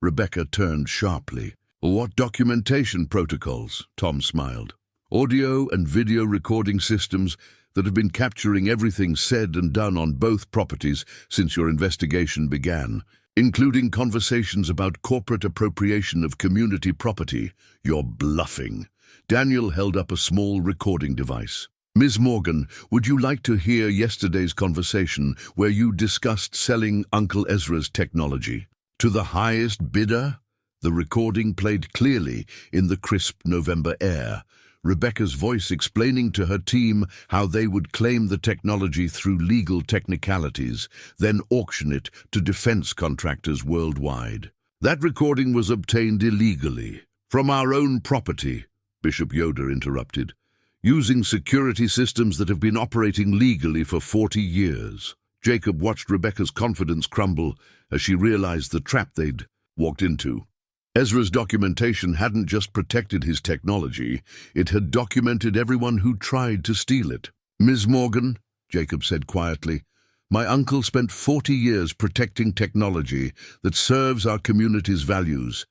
Rebecca turned sharply. "What documentation protocols?" Tom smiled. "Audio and video recording systems that have been capturing everything said and done on both properties since your investigation began, including conversations about corporate appropriation of community property." "You're bluffing." Daniel held up a small recording device. "Ms. Morgan, would you like to hear yesterday's conversation where you discussed selling Uncle Ezra's technology to the highest bidder?" The recording played clearly in the crisp November air. Rebecca's voice explaining to her team how they would claim the technology through legal technicalities, then auction it to defense contractors worldwide. That recording was obtained illegally, from our own property, Bishop Yoder interrupted, using security systems that have been operating legally for 40 years. Jacob watched Rebecca's confidence crumble as she realized the trap they'd walked into. Ezra's documentation hadn't just protected his technology, it had documented everyone who tried to steal it. "Ms. Morgan," Jacob said quietly, "my uncle spent 40 years protecting technology that serves our community's values.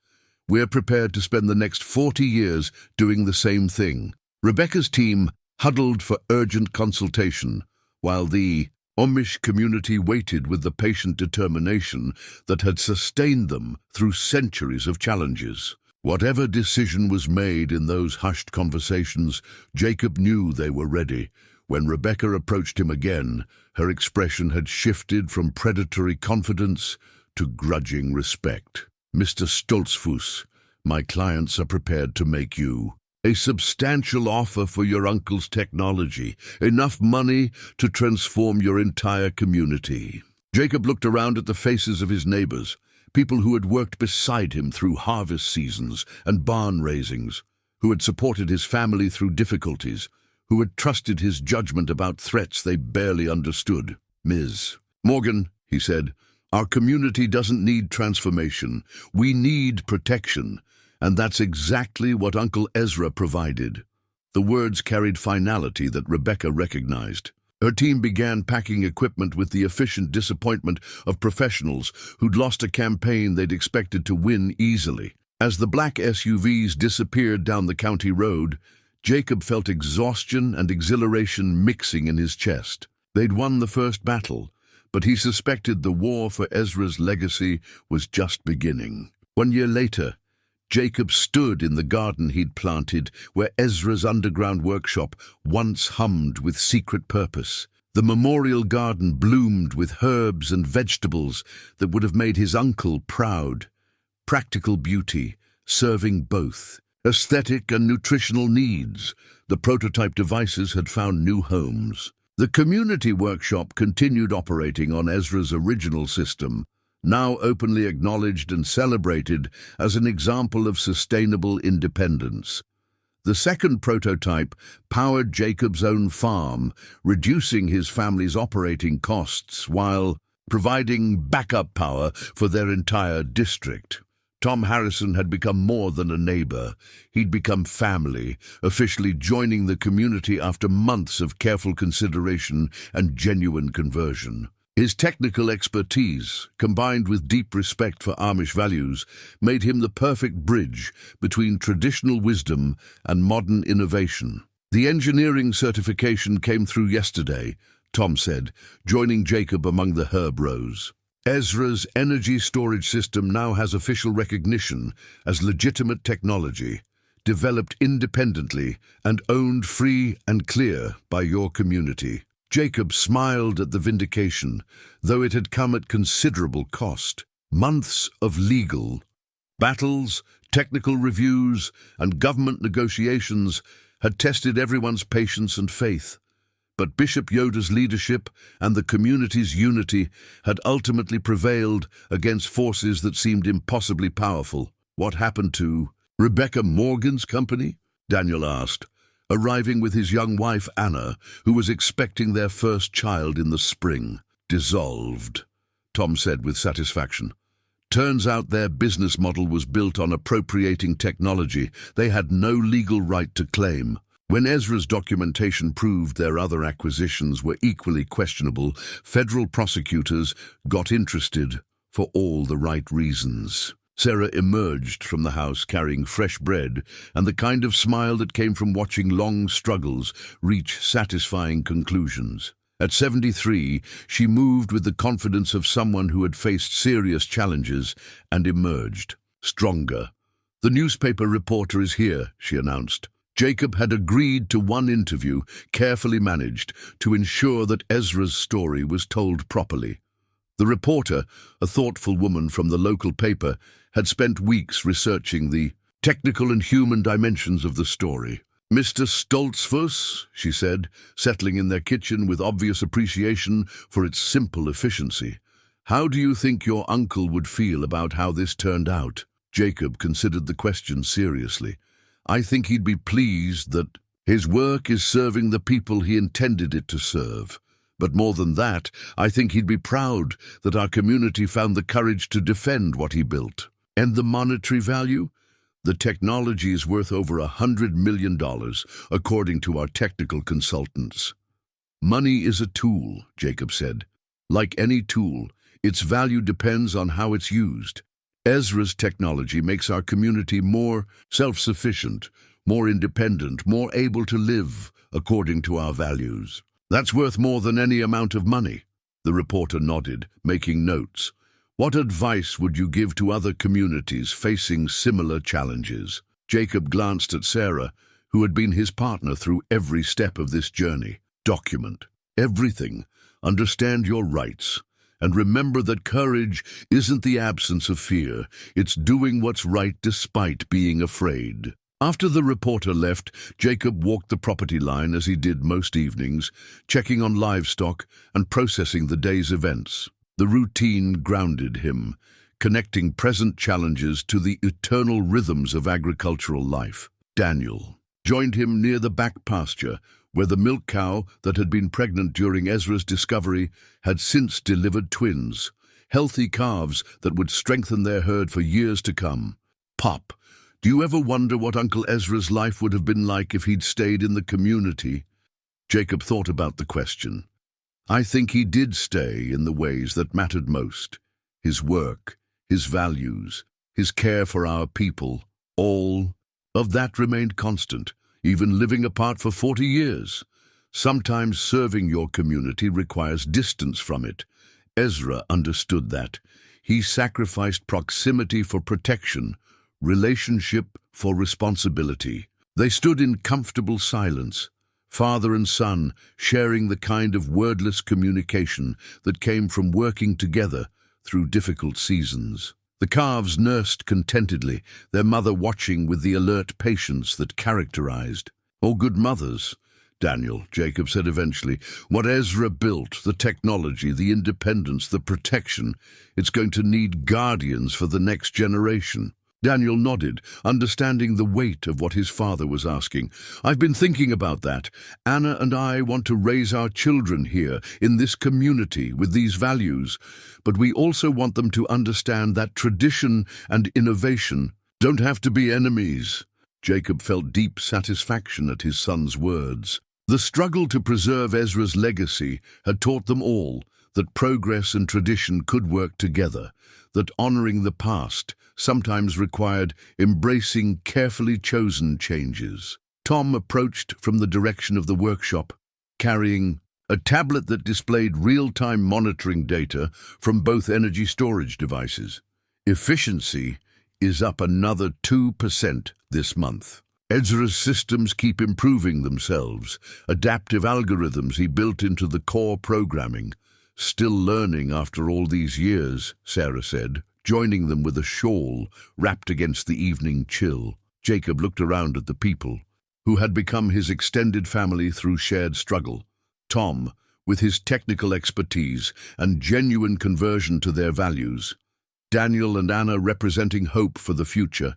We're prepared to spend the next 40 years doing the same thing." Rebecca's team huddled for urgent consultation, while the Amish community waited with the patient determination that had sustained them through centuries of challenges. Whatever decision was made in those hushed conversations, Jacob knew they were ready. When Rebecca approached him again, her expression had shifted from predatory confidence to grudging respect. "Mr. Stoltzfus, my clients are prepared to make you a substantial offer for your uncle's technology, enough money to transform your entire community." Jacob looked around at the faces of his neighbors, people who had worked beside him through harvest seasons and barn raisings, who had supported his family through difficulties, who had trusted his judgment about threats they barely understood. "Ms. Morgan," he said, "our community doesn't need transformation. We need protection. And that's exactly what Uncle Ezra provided." The words carried finality that Rebecca recognized. Her team began packing equipment with the efficient disappointment of professionals who'd lost a campaign they'd expected to win easily. As the black SUVs disappeared down the county road, Jacob felt exhaustion and exhilaration mixing in his chest. They'd won the first battle, but he suspected the war for Ezra's legacy was just beginning. 1 year later, Jacob stood in the garden he'd planted, where Ezra's underground workshop once hummed with secret purpose. The memorial garden bloomed with herbs and vegetables that would have made his uncle proud. Practical beauty, serving both aesthetic and nutritional needs. The prototype devices had found new homes. The community workshop continued operating on Ezra's original system, now openly acknowledged and celebrated as an example of sustainable independence. The second prototype powered Jacob's own farm, reducing his family's operating costs while providing backup power for their entire district. Tom Harrison had become more than a neighbor. He'd become family, officially joining the community after months of careful consideration and genuine conversion. His technical expertise, combined with deep respect for Amish values, made him the perfect bridge between traditional wisdom and modern innovation. "The engineering certification came through yesterday," Tom said, joining Jacob among the herb rows. "Ezra's energy storage system now has official recognition as legitimate technology, developed independently and owned free and clear by your community." Jacob smiled at the vindication, though it had come at considerable cost. Months of legal battles, technical reviews, and government negotiations had tested everyone's patience and faith. But Bishop Yoder's leadership and the community's unity had ultimately prevailed against forces that seemed impossibly powerful. "What happened to Rebecca Morgan's company?" Daniel asked, arriving with his young wife Anna, who was expecting their first child in the spring. "Dissolved," Tom said with satisfaction. "Turns out their business model was built on appropriating technology they had no legal right to claim. When Ezra's documentation proved their other acquisitions were equally questionable, federal prosecutors got interested for all the right reasons." Sarah emerged from the house carrying fresh bread and the kind of smile that came from watching long struggles reach satisfying conclusions. At 73, she moved with the confidence of someone who had faced serious challenges and emerged stronger. "The newspaper reporter is here," she announced. Jacob had agreed to one interview, carefully managed, to ensure that Ezra's story was told properly. The reporter, a thoughtful woman from the local paper, had spent weeks researching the technical and human dimensions of the story. Mr. Stoltzfus, she said, settling in their kitchen with obvious appreciation for its simple efficiency. How do you think your uncle would feel about how this turned out? Jacob considered the question seriously. I think he'd be pleased that his work is serving the people he intended it to serve. But more than that, I think he'd be proud that our community found the courage to defend what he built. And the monetary value? The technology is worth over $100 million, according to our technical consultants. Money is a tool, Jacob said. Like any tool, its value depends on how it's used. Ezra's technology makes our community more self-sufficient, more independent, more able to live according to our values. That's worth more than any amount of money. The reporter nodded, making notes. What advice would you give to other communities facing similar challenges? Jacob glanced at Sarah, who had been his partner through every step of this journey. Document everything. Understand your rights. And remember that courage isn't the absence of fear. It's doing what's right despite being afraid. After the reporter left, Jacob walked the property line as he did most evenings, checking on livestock and processing the day's events. The routine grounded him, connecting present challenges to the eternal rhythms of agricultural life. Daniel joined him near the back pasture, where the milk cow that had been pregnant during Ezra's discovery had since delivered twins, healthy calves that would strengthen their herd for years to come. Pop, do you ever wonder what Uncle Ezra's life would have been like if he'd stayed in the community? Jacob thought about the question. I think he did stay in the ways that mattered most. His work, his values, his care for our people, all of that remained constant, even living apart for 40 years. Sometimes serving your community requires distance from it. Ezra understood that. He sacrificed proximity for protection, relationship for responsibility. They stood in comfortable silence, father and son sharing the kind of wordless communication that came from working together through difficult seasons. The calves nursed contentedly, their mother watching with the alert patience that characterized. All good mothers, Daniel, Jacob said eventually. What Ezra built, the technology, the independence, the protection, it's going to need guardians for the next generation. Daniel nodded, understanding the weight of what his father was asking. I've been thinking about that. Anna and I want to raise our children here, in this community, with these values. But we also want them to understand that tradition and innovation don't have to be enemies. Jacob felt deep satisfaction at his son's words. The struggle to preserve Ezra's legacy had taught them all that progress and tradition could work together, that honoring the past sometimes required embracing carefully chosen changes. Tom approached from the direction of the workshop, carrying a tablet that displayed real-time monitoring data from both energy storage devices. Efficiency is up another 2% this month. Ezra's systems keep improving themselves, adaptive algorithms he built into the core programming. Still learning after all these years, Sarah said, joining them with a shawl wrapped against the evening chill. Jacob looked around at the people, who had become his extended family through shared struggle. Tom, with his technical expertise and genuine conversion to their values. Daniel and Anna representing hope for the future.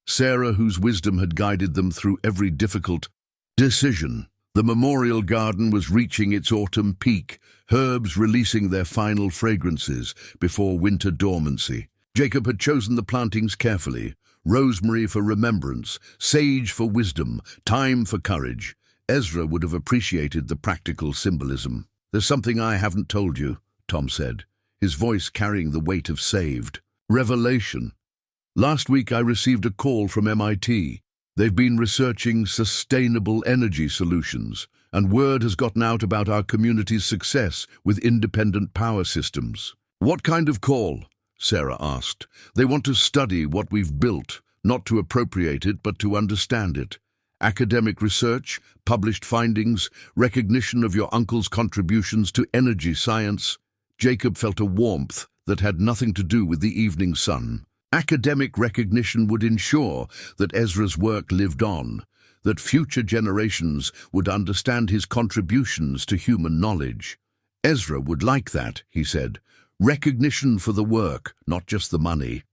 Sarah, whose wisdom had guided them through every difficult decision. The memorial garden was reaching its autumn peak, herbs releasing their final fragrances before winter dormancy. Jacob had chosen the plantings carefully, rosemary for remembrance, sage for wisdom, thyme for courage. Ezra would have appreciated the practical symbolism. There's something I haven't told you, Tom said, his voice carrying the weight of saved revelation. Last week I received a call from MIT. They've been researching sustainable energy solutions, and word has gotten out about our community's success with independent power systems. What kind of call? Sarah asked. They want to study what we've built, not to appropriate it, but to understand it. Academic research, published findings, recognition of your uncle's contributions to energy science. Jacob felt a warmth that had nothing to do with the evening sun. Academic recognition would ensure that Ezra's work lived on, that future generations would understand his contributions to human knowledge. Ezra would like that, he said. Recognition for the work, not just the money.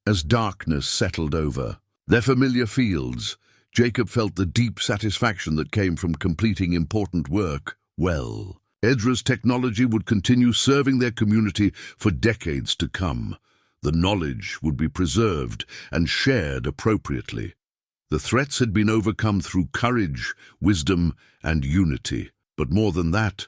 As darkness settled over their familiar fields, Jacob felt the deep satisfaction that came from completing important work well. Ezra's technology would continue serving their community for decades to come. The knowledge would be preserved and shared appropriately. The threats had been overcome through courage, wisdom, and unity. But more than that,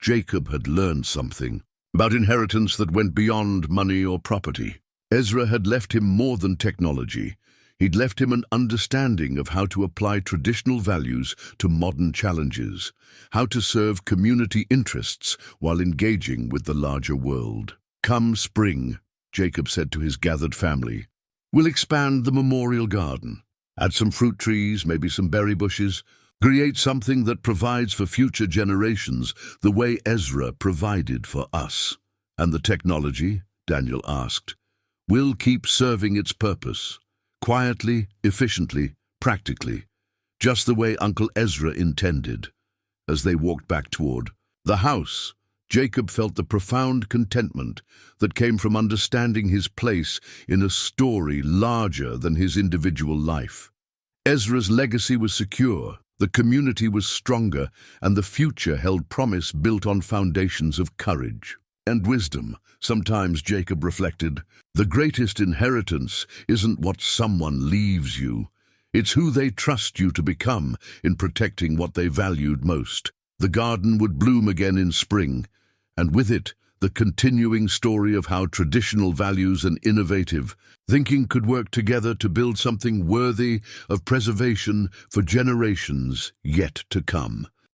Jacob had learned something about inheritance that went beyond money or property. Ezra had left him more than technology. He'd left him an understanding of how to apply traditional values to modern challenges, how to serve community interests while engaging with the larger world. Come spring, Jacob said to his gathered family, we'll expand the memorial garden, add some fruit trees, maybe some berry bushes, create something that provides for future generations the way Ezra provided for us. And the technology, Daniel asked, will keep serving its purpose, quietly, efficiently, practically, just the way Uncle Ezra intended. As they walked back toward the house, Jacob felt the profound contentment that came from understanding his place in a story larger than his individual life. Ezra's legacy was secure, the community was stronger, and the future held promise built on foundations of courage and wisdom. Sometimes, Jacob reflected, the greatest inheritance isn't what someone leaves you. It's who they trust you to become in protecting what they valued most. The garden would bloom again in spring, and with it, the continuing story of how traditional values and innovative thinking could work together to build something worthy of preservation for generations yet to come.